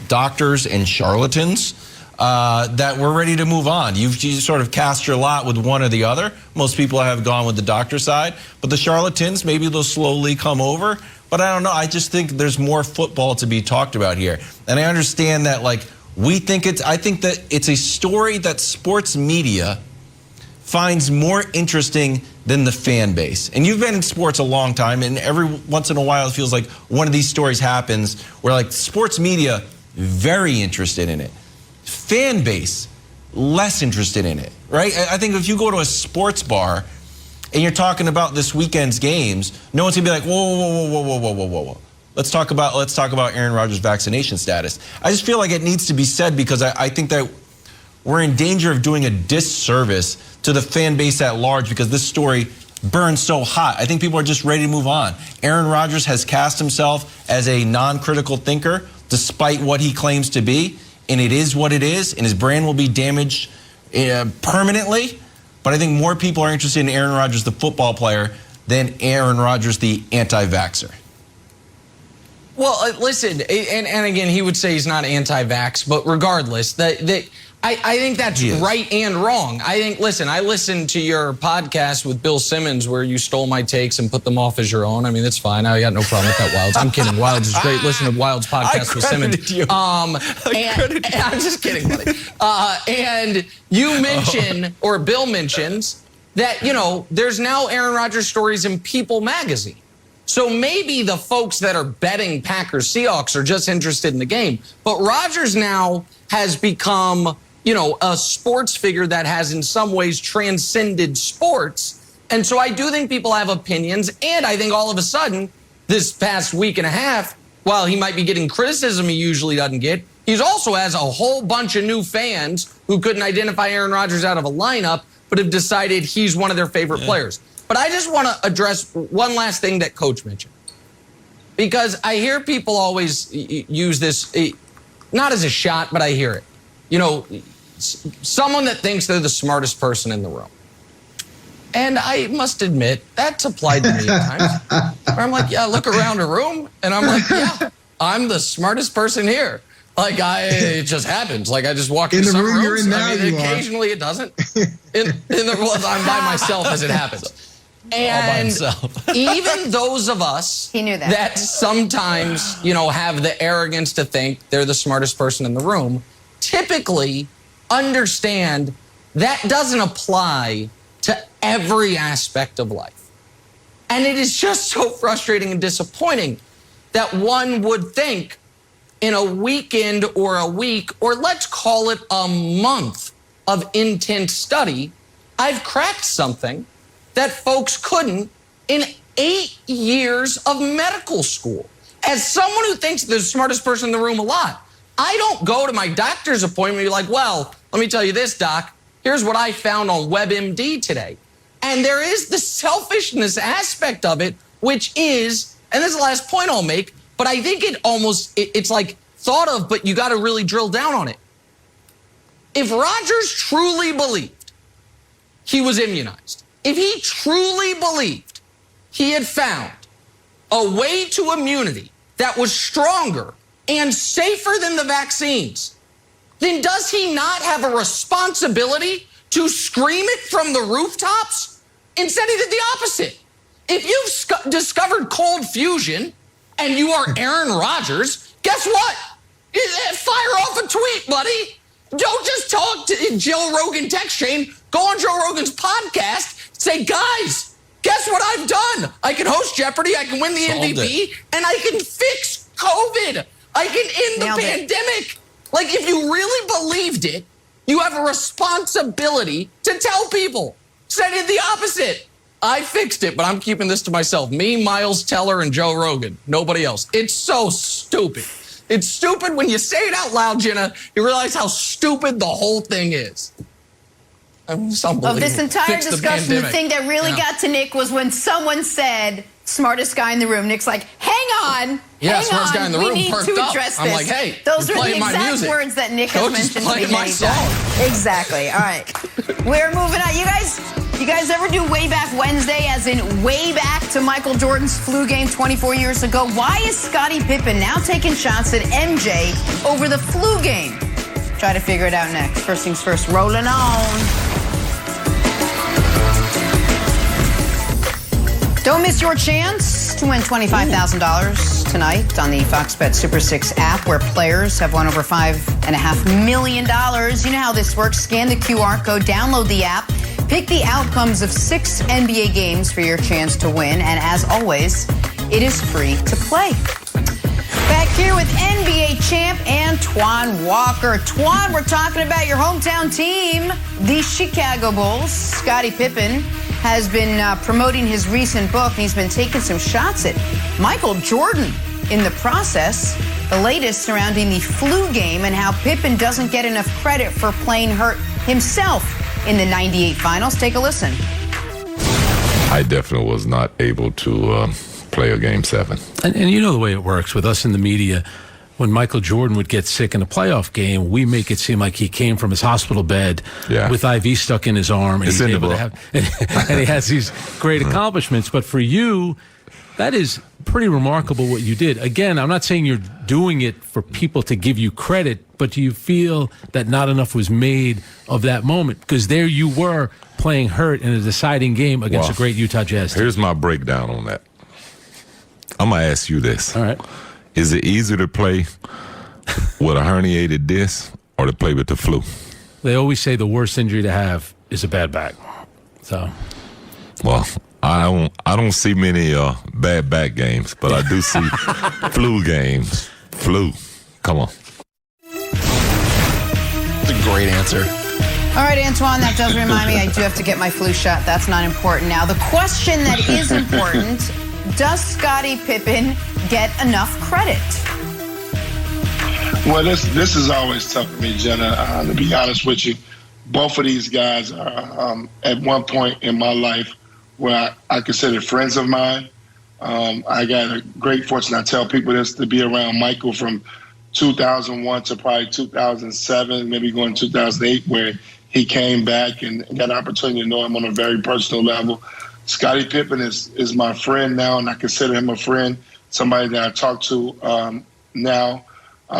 doctors and charlatans that we're ready to move on. You sort of cast your lot with one or the other. Most people have gone with the doctor side, but the charlatans, maybe they'll slowly come over. But I don't know. I just think there's more football to be talked about here. And I understand that, I think that it's a story that sports media finds more interesting than the fan base. And you've been in sports a long time, and every once in a while it feels like one of these stories happens where sports media, very interested in it. Fan base, less interested in it, right? I think if you go to a sports bar and you're talking about this weekend's games, no one's gonna be like, whoa. Let's talk about Aaron Rodgers' vaccination status. I just feel like it needs to be said, because I think that we're in danger of doing a disservice to the fan base at large, because this story burns so hot. I think people are just ready to move on. Aaron Rodgers has cast himself as a non-critical thinker, despite what he claims to be, and it is what it is, and his brand will be damaged permanently. But I think more people are interested in Aaron Rodgers, the football player, than Aaron Rodgers, the anti-vaxxer. Well, listen, and again, he would say he's not anti-vax, but regardless, I think that's right and wrong. I listened to your podcast with Bill Simmons where you stole my takes and put them off as your own. I mean, that's fine. I got no problem with that, Wilds. I'm kidding. Wilds is great. Listen to Wilds' podcast with Simmons. You. And I'm just kidding, buddy. And you mention, or Bill mentions, that, there's now Aaron Rodgers stories in People magazine. So maybe the folks that are betting Packers Seahawks are just interested in the game. But Rodgers now has become, a sports figure that has in some ways transcended sports. And so I do think people have opinions. And I think all of a sudden, this past week and a half, while he might be getting criticism he usually doesn't get, he also has a whole bunch of new fans who couldn't identify Aaron Rodgers out of a lineup, but have decided he's one of their favorite players. But I just want to address one last thing that Coach mentioned, because I hear people always use this, not as a shot, but I hear it. Someone that thinks they're the smartest person in the room. And I must admit, that's applied to me at times. Where I'm like, I look around a room, and I'm like, I'm the smartest person here. It just happens. I just walk into some rooms. You're in now, occasionally it doesn't. I'm by myself as it happens. And even those of us that sometimes, have the arrogance to think they're the smartest person in the room, typically understand that doesn't apply to every aspect of life. And it is just so frustrating and disappointing that one would think in a weekend or a week, or let's call it a month of intense study, I've cracked something that folks couldn't in 8 years of medical school. As someone who thinks they're the smartest person in the room a lot, I don't go to my doctor's appointment and be like, well, let me tell you this, doc. Here's what I found on WebMD today. And there is the selfishness aspect of it, which is, and this is the last point I'll make, but I think it's like thought of, but you got to really drill down on it. If Rodgers truly believed he was immunized, if he truly believed he had found a way to immunity that was stronger and safer than the vaccines, then does he not have a responsibility to scream it from the rooftops? Instead, he did the opposite. If you've discovered cold fusion and you are Aaron Rodgers, guess what? Fire off a tweet, buddy. Don't just talk to Joe Rogan text chain. Go on Joe Rogan's podcast. Say, guys, guess what I've done? I can host Jeopardy. I can win the MVP. And I can fix COVID. I can end the pandemic. Like, if you really believed it, you have a responsibility to tell people. Said it the opposite. I fixed it, but I'm keeping this to myself. Me, Miles Teller, and Joe Rogan. Nobody else. It's so stupid. It's stupid when you say it out loud, Jenna. You realize how stupid the whole thing is. It's unbelievable. Of this entire discussion, the thing that really got to Nick was when someone said, smartest guy in the room. Nick's like, hang on. Yeah, smartest guy in the room. We need to address this. I'm like, hey, those are the exact words that Nick has mentioned to me many times. Exactly. All right. We're moving on. You guys ever do Way Back Wednesday, as in way back to Michael Jordan's flu game 24 years ago? Why is Scottie Pippen now taking shots at MJ over the flu game? Try to figure it out next. First things first, rolling on. Don't miss your chance to win $25,000 tonight on the Fox Bet Super 6 app, where players have won over $5.5 million. You know how this works. Scan the QR code, download the app, pick the outcomes of 6 NBA games for your chance to win. And as always, it is free to play. Back here with NBA champ Antoine Walker. Twan, we're talking about your hometown team, the Chicago Bulls. Scottie Pippen has been promoting his recent book, and he's been taking some shots at Michael Jordan in the process. The latest surrounding the flu game and how Pippen doesn't get enough credit for playing hurt himself in the 98 finals. Take a listen. I definitely was not able to play a Game 7. And you know the way it works with us in the media. When Michael Jordan would get sick in a playoff game, we make it seem like he came from his hospital bed with IV stuck in his arm. And, and he has these great accomplishments. But for you, that is pretty remarkable what you did. Again, I'm not saying you're doing it for people to give you credit, but do you feel that not enough was made of that moment? Because there you were playing hurt in a deciding game against a great Utah Jazz team. Here's my breakdown on that. I'm going to ask you this. All right. Is it easier to play with a herniated disc or to play with the flu? They always say the worst injury to have is a bad back. So, well, I don't see many bad back games, but I do see flu games. Flu. Come on. That's a great answer. All right, Antoine, that does remind me I do have to get my flu shot. That's not important now. The question that is important, does Scottie Pippen get enough credit? Well, this is always tough for me, Jenna. To be honest with you, both of these guys are at one point in my life where I consider friends of mine. I got a great fortune, I tell people this, to be around Michael from 2001 to probably 2007, maybe going 2008, where he came back and got an opportunity to know him on a very personal level. Scottie Pippen is my friend now, and I consider him a friend, somebody that I talk to now.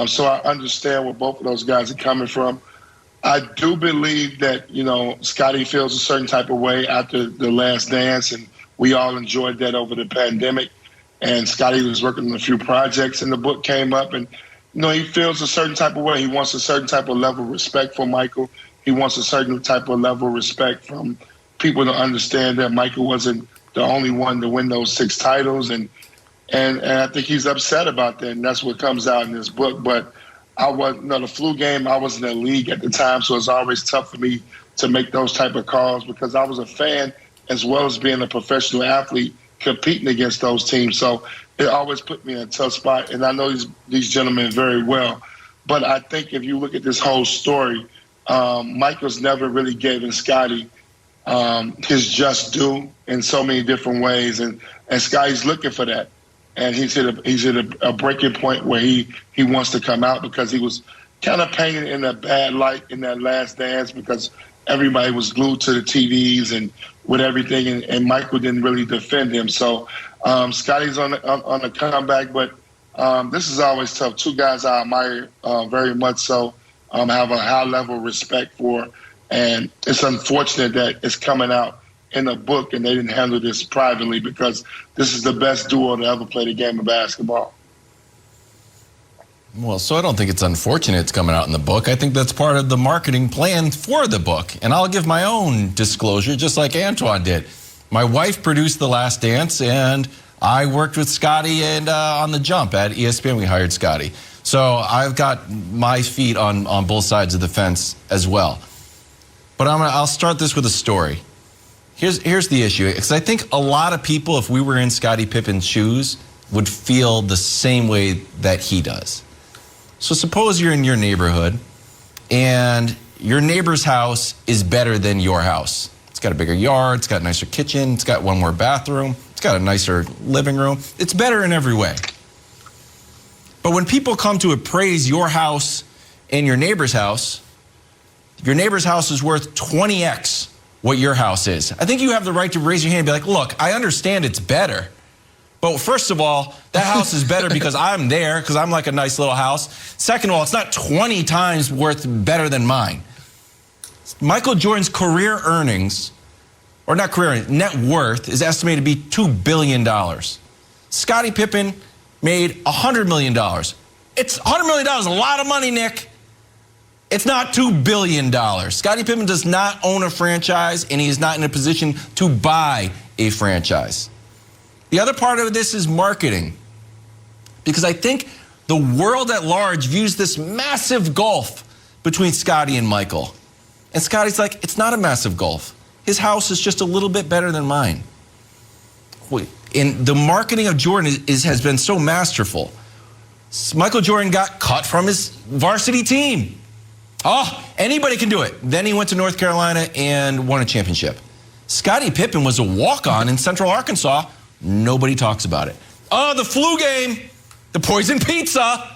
So I understand where both of those guys are coming from. I do believe that, Scottie feels a certain type of way after the Last Dance, and we all enjoyed that over the pandemic. And Scottie was working on a few projects, and the book came up. And, he feels a certain type of way. He wants a certain type of level of respect for Michael. He wants a certain type of level of respect from people to understand that Michael wasn't the only one to win those 6 titles. And I think he's upset about that, and that's what comes out in this book. But the flu game, I was in the league at the time, so it's always tough for me to make those type of calls because I was a fan as well as being a professional athlete competing against those teams. So it always put me in a tough spot, and I know these gentlemen very well. But I think if you look at this whole story, Michael's never really given Scottie his just due in so many different ways, and Scottie's looking for that. And he's at a breaking point where he wants to come out because he was kind of painted in a bad light in that last dance because everybody was glued to the TVs and with everything, and Michael didn't really defend him. So Scottie's on the comeback, but this is always tough. 2 guys I admire very much so, have a high level of respect for, and it's unfortunate that it's coming out in a book and they didn't handle this privately because this is the best duo to ever play the game of basketball. Well, so I don't think it's unfortunate it's coming out in the book. I think that's part of the marketing plan for the book. And I'll give my own disclosure, just like Antoine did. My wife produced The Last Dance, and I worked with Scottie and on The Jump at ESPN. We hired Scottie. So I've got my feet on both sides of the fence as well. But I'll start this with a story. Here's the issue, because I think a lot of people, if we were in Scottie Pippen's shoes, would feel the same way that he does. So suppose you're in your neighborhood and your neighbor's house is better than your house. It's got a bigger yard, it's got a nicer kitchen, it's got one more bathroom, it's got a nicer living room. It's better in every way. But when people come to appraise your house and your neighbor's house is worth 20x what your house is. I think you have the right to raise your hand and be like, look, I understand it's better. But first of all, that house is better because I'm there, because I'm like a nice little house. Second of all, it's not 20 times worth better than mine. Michael Jordan's career earnings, or not career earnings, net worth is estimated to be $2 billion. Scottie Pippen made $100 million. It's $100 million, a lot of money, Nick. It's not $2 billion. Scottie Pippen does not own a franchise, and he is not in a position to buy a franchise. The other part of this is marketing, because I think the world at large views this massive gulf between Scottie and Michael. And Scottie's like, it's not a massive gulf. His house is just a little bit better than mine. And the marketing of Jordan has been so masterful. Michael Jordan got cut from his varsity team. Oh, anybody can do it. Then he went to North Carolina and won a championship. Scottie Pippen was a walk-on in Central Arkansas. Nobody talks about it. Oh, the flu game, the poison pizza.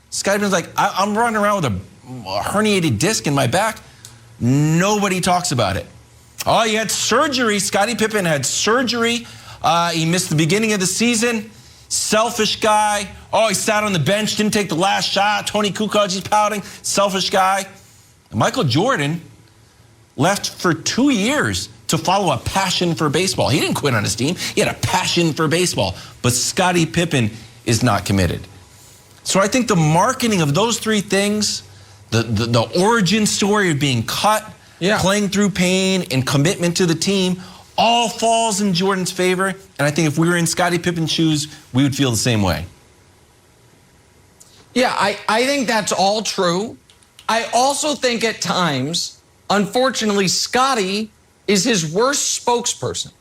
Scottie Pippen's like, I'm running around with a herniated disc in my back. Nobody talks about it. Oh, he had surgery. Scottie Pippen had surgery. He missed the beginning of the season. Selfish guy. Oh, he sat on the bench, didn't take the last shot. Tony Kukoc, he's pouting. Selfish guy. Michael Jordan left for 2 years to follow a passion for baseball. He didn't quit on his team. He had a passion for baseball. But Scottie Pippen is not committed. So I think the marketing of those 3 things, the origin story of being cut, playing through pain, and commitment to the team, all falls in Jordan's favor. And I think if we were in Scottie Pippen's shoes, we would feel the same way. Yeah, I think that's all true. I also think at times, unfortunately, Scottie is his worst spokesperson.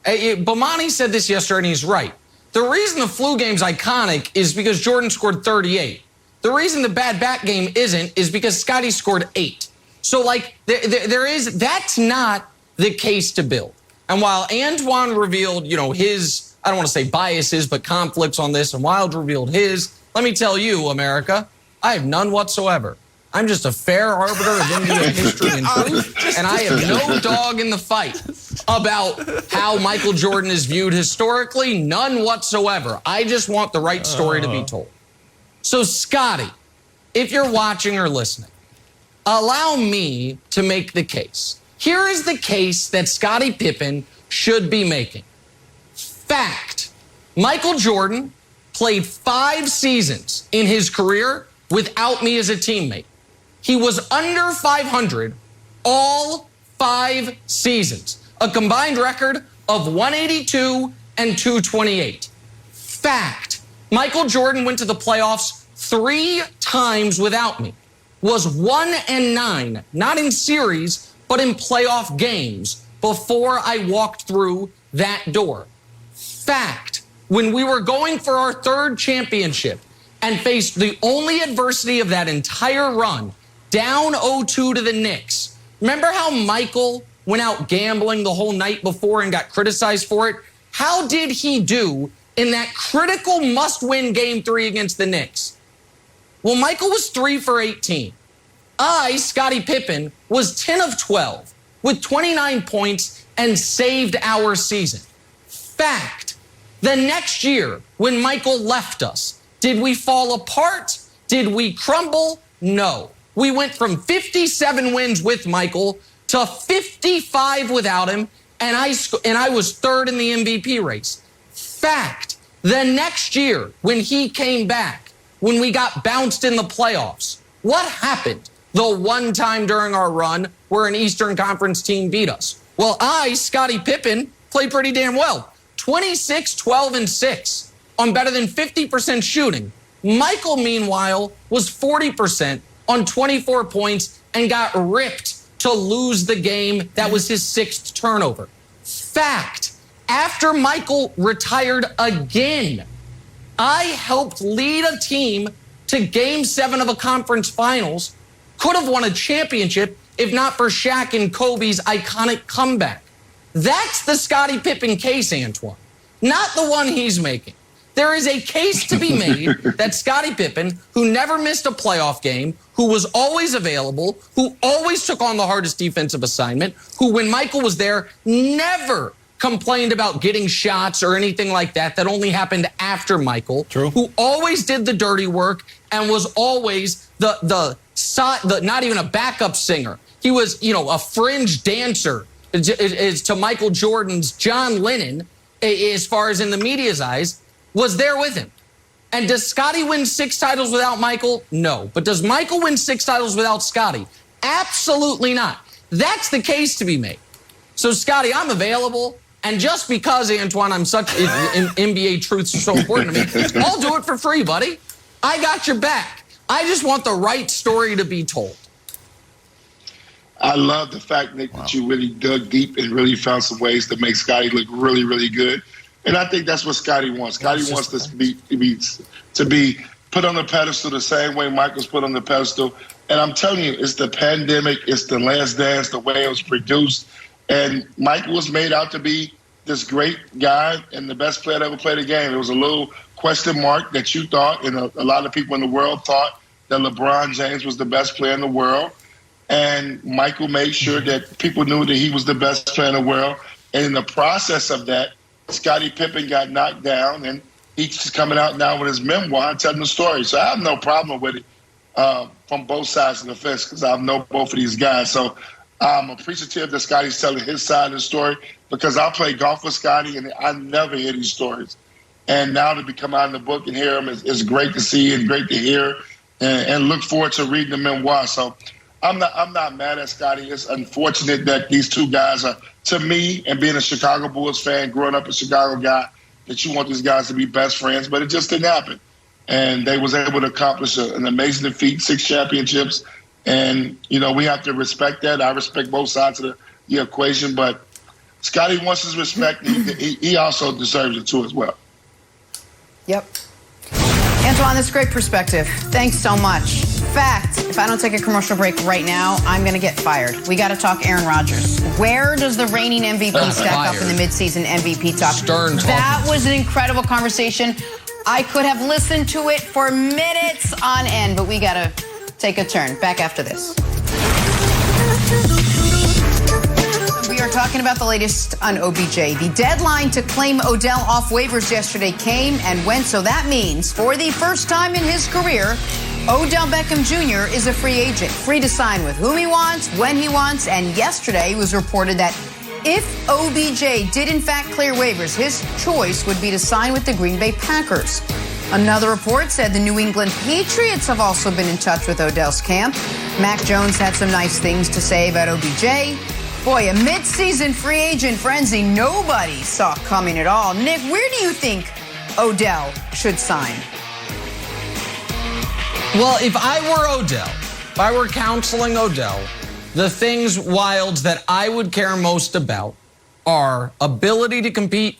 Bomani said this yesterday, and he's right. The reason the flu game's iconic is because Jordan scored 38. The reason the bad back game isn't is because Scottie scored 8. So, that's not the case to build. And while Antoine revealed, his, I don't want to say biases, but conflicts on this, and Wild revealed his, let me tell you, America, I have none whatsoever. I'm just a fair arbiter of Indian history and truth, and I have no dog in the fight about how Michael Jordan is viewed historically, none whatsoever. I just want the right story to be told. So, Scottie, if you're watching or listening, allow me to make the case. Here is the case that Scottie Pippen should be making. Fact, Michael Jordan played 5 seasons in his career without me as a teammate. He was under 500 all 5 seasons, a combined record of 182 and 228. Fact, Michael Jordan went to the playoffs 3 times without me, was 1-9, not in series, but in playoff games before I walked through that door. Fact, when we were going for our 3rd championship and faced the only adversity of that entire run, down 0-2 to the Knicks. Remember how Michael went out gambling the whole night before and got criticized for it? How did he do in that critical must-win Game 3 against the Knicks? Well, Michael was 3 for 18. I, Scottie Pippen, was 10 of 12 with 29 points and saved our season. Fact, the next year when Michael left us, did we fall apart? Did we crumble? No. We went from 57 wins with Michael to 55 without him, and I was 3rd in the MVP race. Fact, the next year when he came back, when we got bounced in the playoffs, what happened the one time during our run where an Eastern Conference team beat us? Well, I, Scottie Pippen, played pretty damn well. 26, 12, and 6 on better than 50% shooting. Michael, meanwhile, was 40% on 24 points and got ripped to lose the game. That was his 6th turnover. Fact, after Michael retired again, I helped lead a team to Game 7 of a conference finals, could have won a championship if not for Shaq and Kobe's iconic comeback. That's the Scottie Pippen case, Antoine, not the one he's making. There is a case to be made that Scottie Pippen, who never missed a playoff game, who was always available, who always took on the hardest defensive assignment, who, when Michael was there, never complained about getting shots or anything like that, that only happened after Michael, True. Who always did the dirty work and was always the not even a backup singer. He was, a fringe dancer to Michael Jordan's John Lennon, as far as in the media's eyes, was there with him. And does Scottie win 6 titles without Michael? No. But does Michael win 6 titles without Scottie? Absolutely not. That's the case to be made. So, Scottie, I'm available. And just because, Antoine, I'm such NBA truths are so important to me, I'll do it for free, buddy. I got your back. I just want the right story to be told. I love the fact, Nick, that you really dug deep and really found some ways to make Scottie look really, really good. And I think that's what Scottie wants. Scottie wants to be put on the pedestal the same way Michael's put on the pedestal. And I'm telling you, it's the pandemic, it's the Last Dance, the way it was produced. And Michael was made out to be this great guy and the best player that ever played the game. There was a little question mark that you thought, and a lot of people in the world thought, that LeBron James was the best player in the world. And Michael made sure that people knew that he was the best player in the world. And in the process of that, Scottie Pippen got knocked down, and he's coming out now with his memoir and telling the story. So I have no problem with it from both sides of the fence because I know both of these guys. So I'm appreciative that Scottie's telling his side of the story because I play golf with Scottie, and I never hear these stories. And now to be come out in the book and hear them is great to see and great to hear, and look forward to reading the memoir. So I'm not mad at Scottie. It's unfortunate that these two guys are, to me, and being a Chicago Bulls fan, growing up a Chicago guy, that you want these guys to be best friends, but it just didn't happen. And they was able to accomplish an amazing feat, 6 championships. And, we have to respect that. I respect both sides of the equation, but Scottie wants his respect. He also deserves it too as well. Yep. Antoine, that's great perspective. Thanks so much. Fact, if I don't take a commercial break right now, I'm going to get fired. We got to talk Aaron Rodgers. Where does the reigning MVP stack up in the midseason MVP talk? Stern talk. That was an incredible conversation. I could have listened to it for minutes on end, but we got to take a turn. Back after this. We are talking about the latest on OBJ. The deadline to claim Odell off waivers yesterday came and went, so that means for the first time in his career, Odell Beckham Jr. is a free agent, free to sign with whom he wants, when he wants, and yesterday it was reported that if OBJ did in fact clear waivers, his choice would be to sign with the Green Bay Packers. Another report said the New England Patriots have also been in touch with Odell's camp. Mac Jones had some nice things to say about OBJ. Boy, a midseason free agent frenzy nobody saw coming at all. Nick, where do you think Odell should sign? Well, if I were Odell, if I were counseling Odell, the things, Wilds, that I would care most about are ability to compete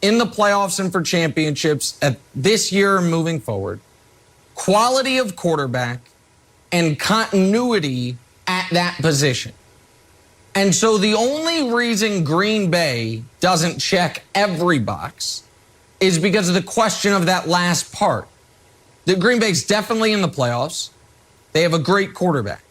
in the playoffs and for championships at this year and moving forward, quality of quarterback, and continuity at that position. And so the only reason Green Bay doesn't check every box is because of the question of that last part. The Green Bay's definitely in the playoffs. They have a great quarterback.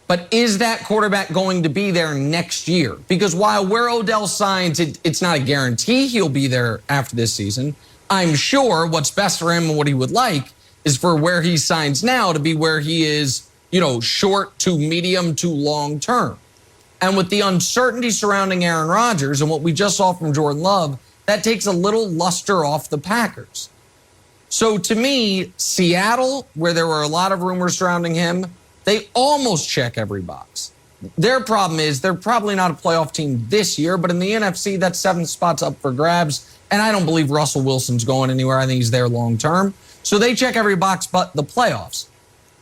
But is that quarterback going to be there next year? Because while where Odell signs, it's not a guarantee he'll be there after this season. I'm sure what's best for him and what he would like is for where he signs now to be where he is, short to medium to long term. And with the uncertainty surrounding Aaron Rodgers and what we just saw from Jordan Love, that takes a little luster off the Packers. So to me, Seattle, where there were a lot of rumors surrounding him, they almost check every box. Their problem is they're probably not a playoff team this year, but in the NFC, that's 7 spots up for grabs. And I don't believe Russell Wilson's going anywhere. I think he's there long term. So they check every box but the playoffs.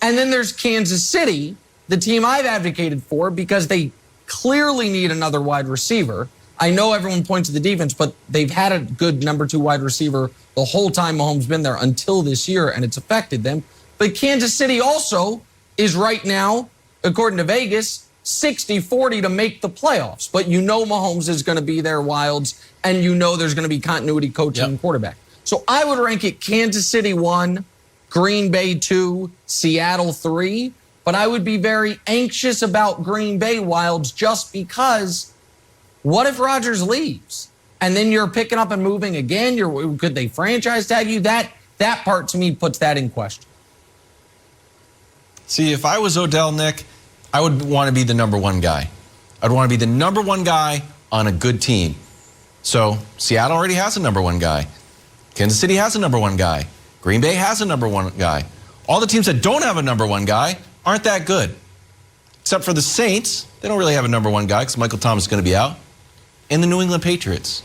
And then there's Kansas City, the team I've advocated for, because they clearly need another wide receiver. I know everyone points to the defense, but they've had a good number 2 wide receiver the whole time Mahomes been there until this year, and it's affected them. But Kansas City also is right now, according to Vegas, 60-40 to make the playoffs. But Mahomes is going to be there, Wilds, and there's going to be continuity coaching and quarterback. So I would rank it Kansas City 1, Green Bay 2, Seattle 3. But I would be very anxious about Green Bay, Wilds, just because what if Rodgers leaves? And then you're picking up and moving again? Could they franchise tag you? That part, to me, puts that in question. See, if I was Odell, Nick, I would want to be the number 1 guy. I'd want to be the number 1 guy on a good team. So Seattle already has a number 1 guy. Kansas City has a number 1 guy. Green Bay has a number 1 guy. All the teams that don't have a number 1 guy aren't that good. Except for the Saints. They don't really have a number 1 guy because Michael Thomas is going to be out. And the New England Patriots.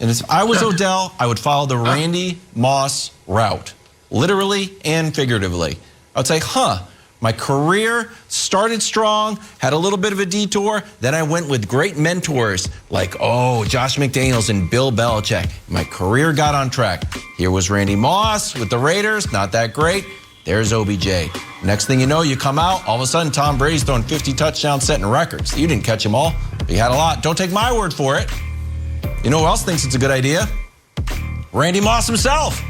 And if I was Odell, I would follow the Randy Moss route, literally and figuratively. I would say, my career started strong, had a little bit of a detour, then I went with great mentors like, Josh McDaniels and Bill Belichick. My career got on track. Here was Randy Moss with the Raiders, not that great. There's OBJ. Next thing you know, you come out, all of a sudden Tom Brady's throwing 50 touchdowns, setting records. You didn't catch them all, but you had a lot. Don't take my word for it. You know who else thinks it's a good idea? Randy Moss himself.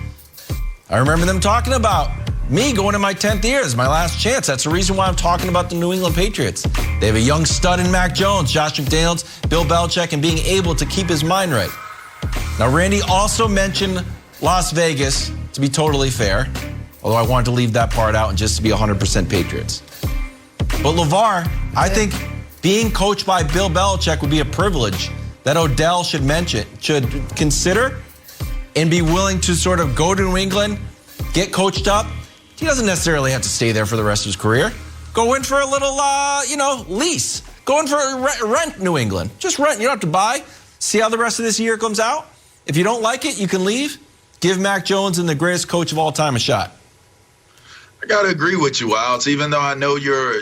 I remember them talking about me going in my 10th year is my last chance. That's the reason why I'm talking about the New England Patriots. They have a young stud in Mac Jones, Josh McDaniels, Bill Belichick, and being able to keep his mind right. Now, Randy also mentioned Las Vegas, to be totally fair, although I wanted to leave that part out and just to be 100% Patriots. But LeVar, I think being coached by Bill Belichick would be a privilege that Odell should consider and be willing to sort of go to New England, get coached up. He doesn't necessarily have to stay there for the rest of his career. Go in for a little, lease. Go in for rent New England. Just rent. You don't have to buy. See how the rest of this year comes out. If you don't like it, you can leave. Give Mac Jones and the greatest coach of all time a shot. I gotta agree with you, Wilds. Even though I know you're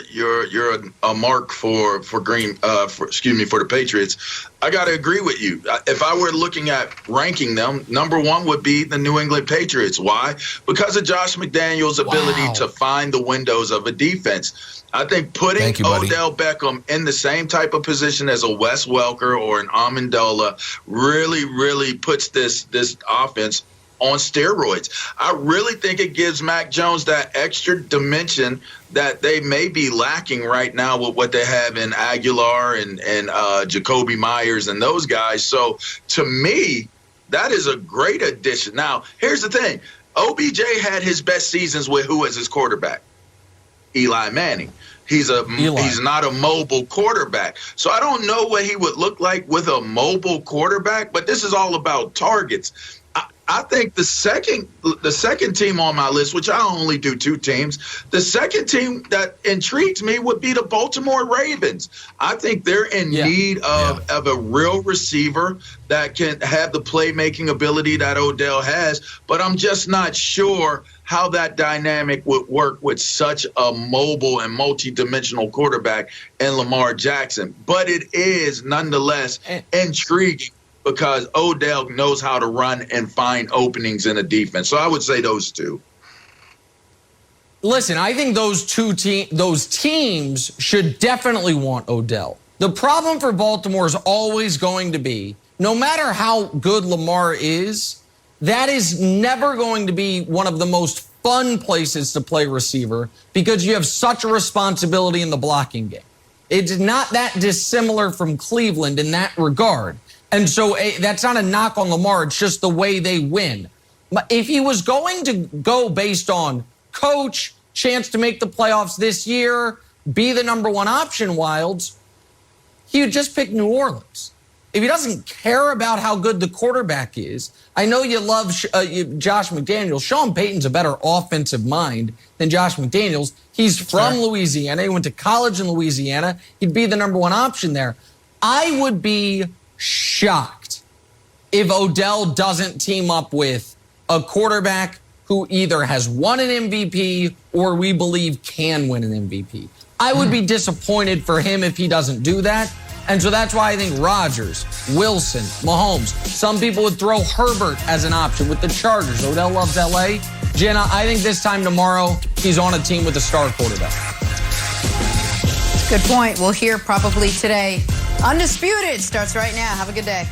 a mark for the Patriots, I gotta agree with you. If I were looking at ranking them, number 1 would be the New England Patriots. Why? Because of Josh McDaniels' ability to find the windows of a defense. I think putting Odell Beckham in the same type of position as a Wes Welker or an Amendola really puts this offense on steroids. I really think it gives Mac Jones that extra dimension that they may be lacking right now with what they have in Aguilar and Jacoby Myers and those guys. So to me, that is a great addition. Now, here's the thing. OBJ had his best seasons with who as his quarterback? Eli Manning. He's not a mobile quarterback. So I don't know what he would look like with a mobile quarterback, but this is all about targets. I think the second team on my list, which I only do 2 teams, the second team that intrigues me would be the Baltimore Ravens. I think they're in need of a real receiver that can have the playmaking ability that Odell has, but I'm just not sure how that dynamic would work with such a mobile and multi-dimensional quarterback in Lamar Jackson. But it is nonetheless intriguing because Odell knows how to run and find openings in a defense. So I would say those 2. Listen, I think those teams should definitely want Odell. The problem for Baltimore is always going to be, no matter how good Lamar is, that is never going to be one of the most fun places to play receiver because you have such a responsibility in the blocking game. It's not that dissimilar from Cleveland in that regard. And so that's not a knock on Lamar. It's just the way they win. But if he was going to go based on coach, chance to make the playoffs this year, be the number 1 option, Wilds, he would just pick New Orleans. If he doesn't care about how good the quarterback is, I know you love Josh McDaniels. Sean Payton's a better offensive mind than Josh McDaniels. He's from Louisiana. He went to college in Louisiana. He'd be the number 1 option there. I would be shocked if Odell doesn't team up with a quarterback who either has won an MVP or we believe can win an MVP. I would be disappointed for him if he doesn't do that. And so that's why I think Rodgers, Wilson, Mahomes, some people would throw Herbert as an option with the Chargers. Odell loves LA. Jenna, I think this time tomorrow, he's on a team with a star quarterback. Good point. We'll hear probably today. Undisputed starts right now. Have a good day.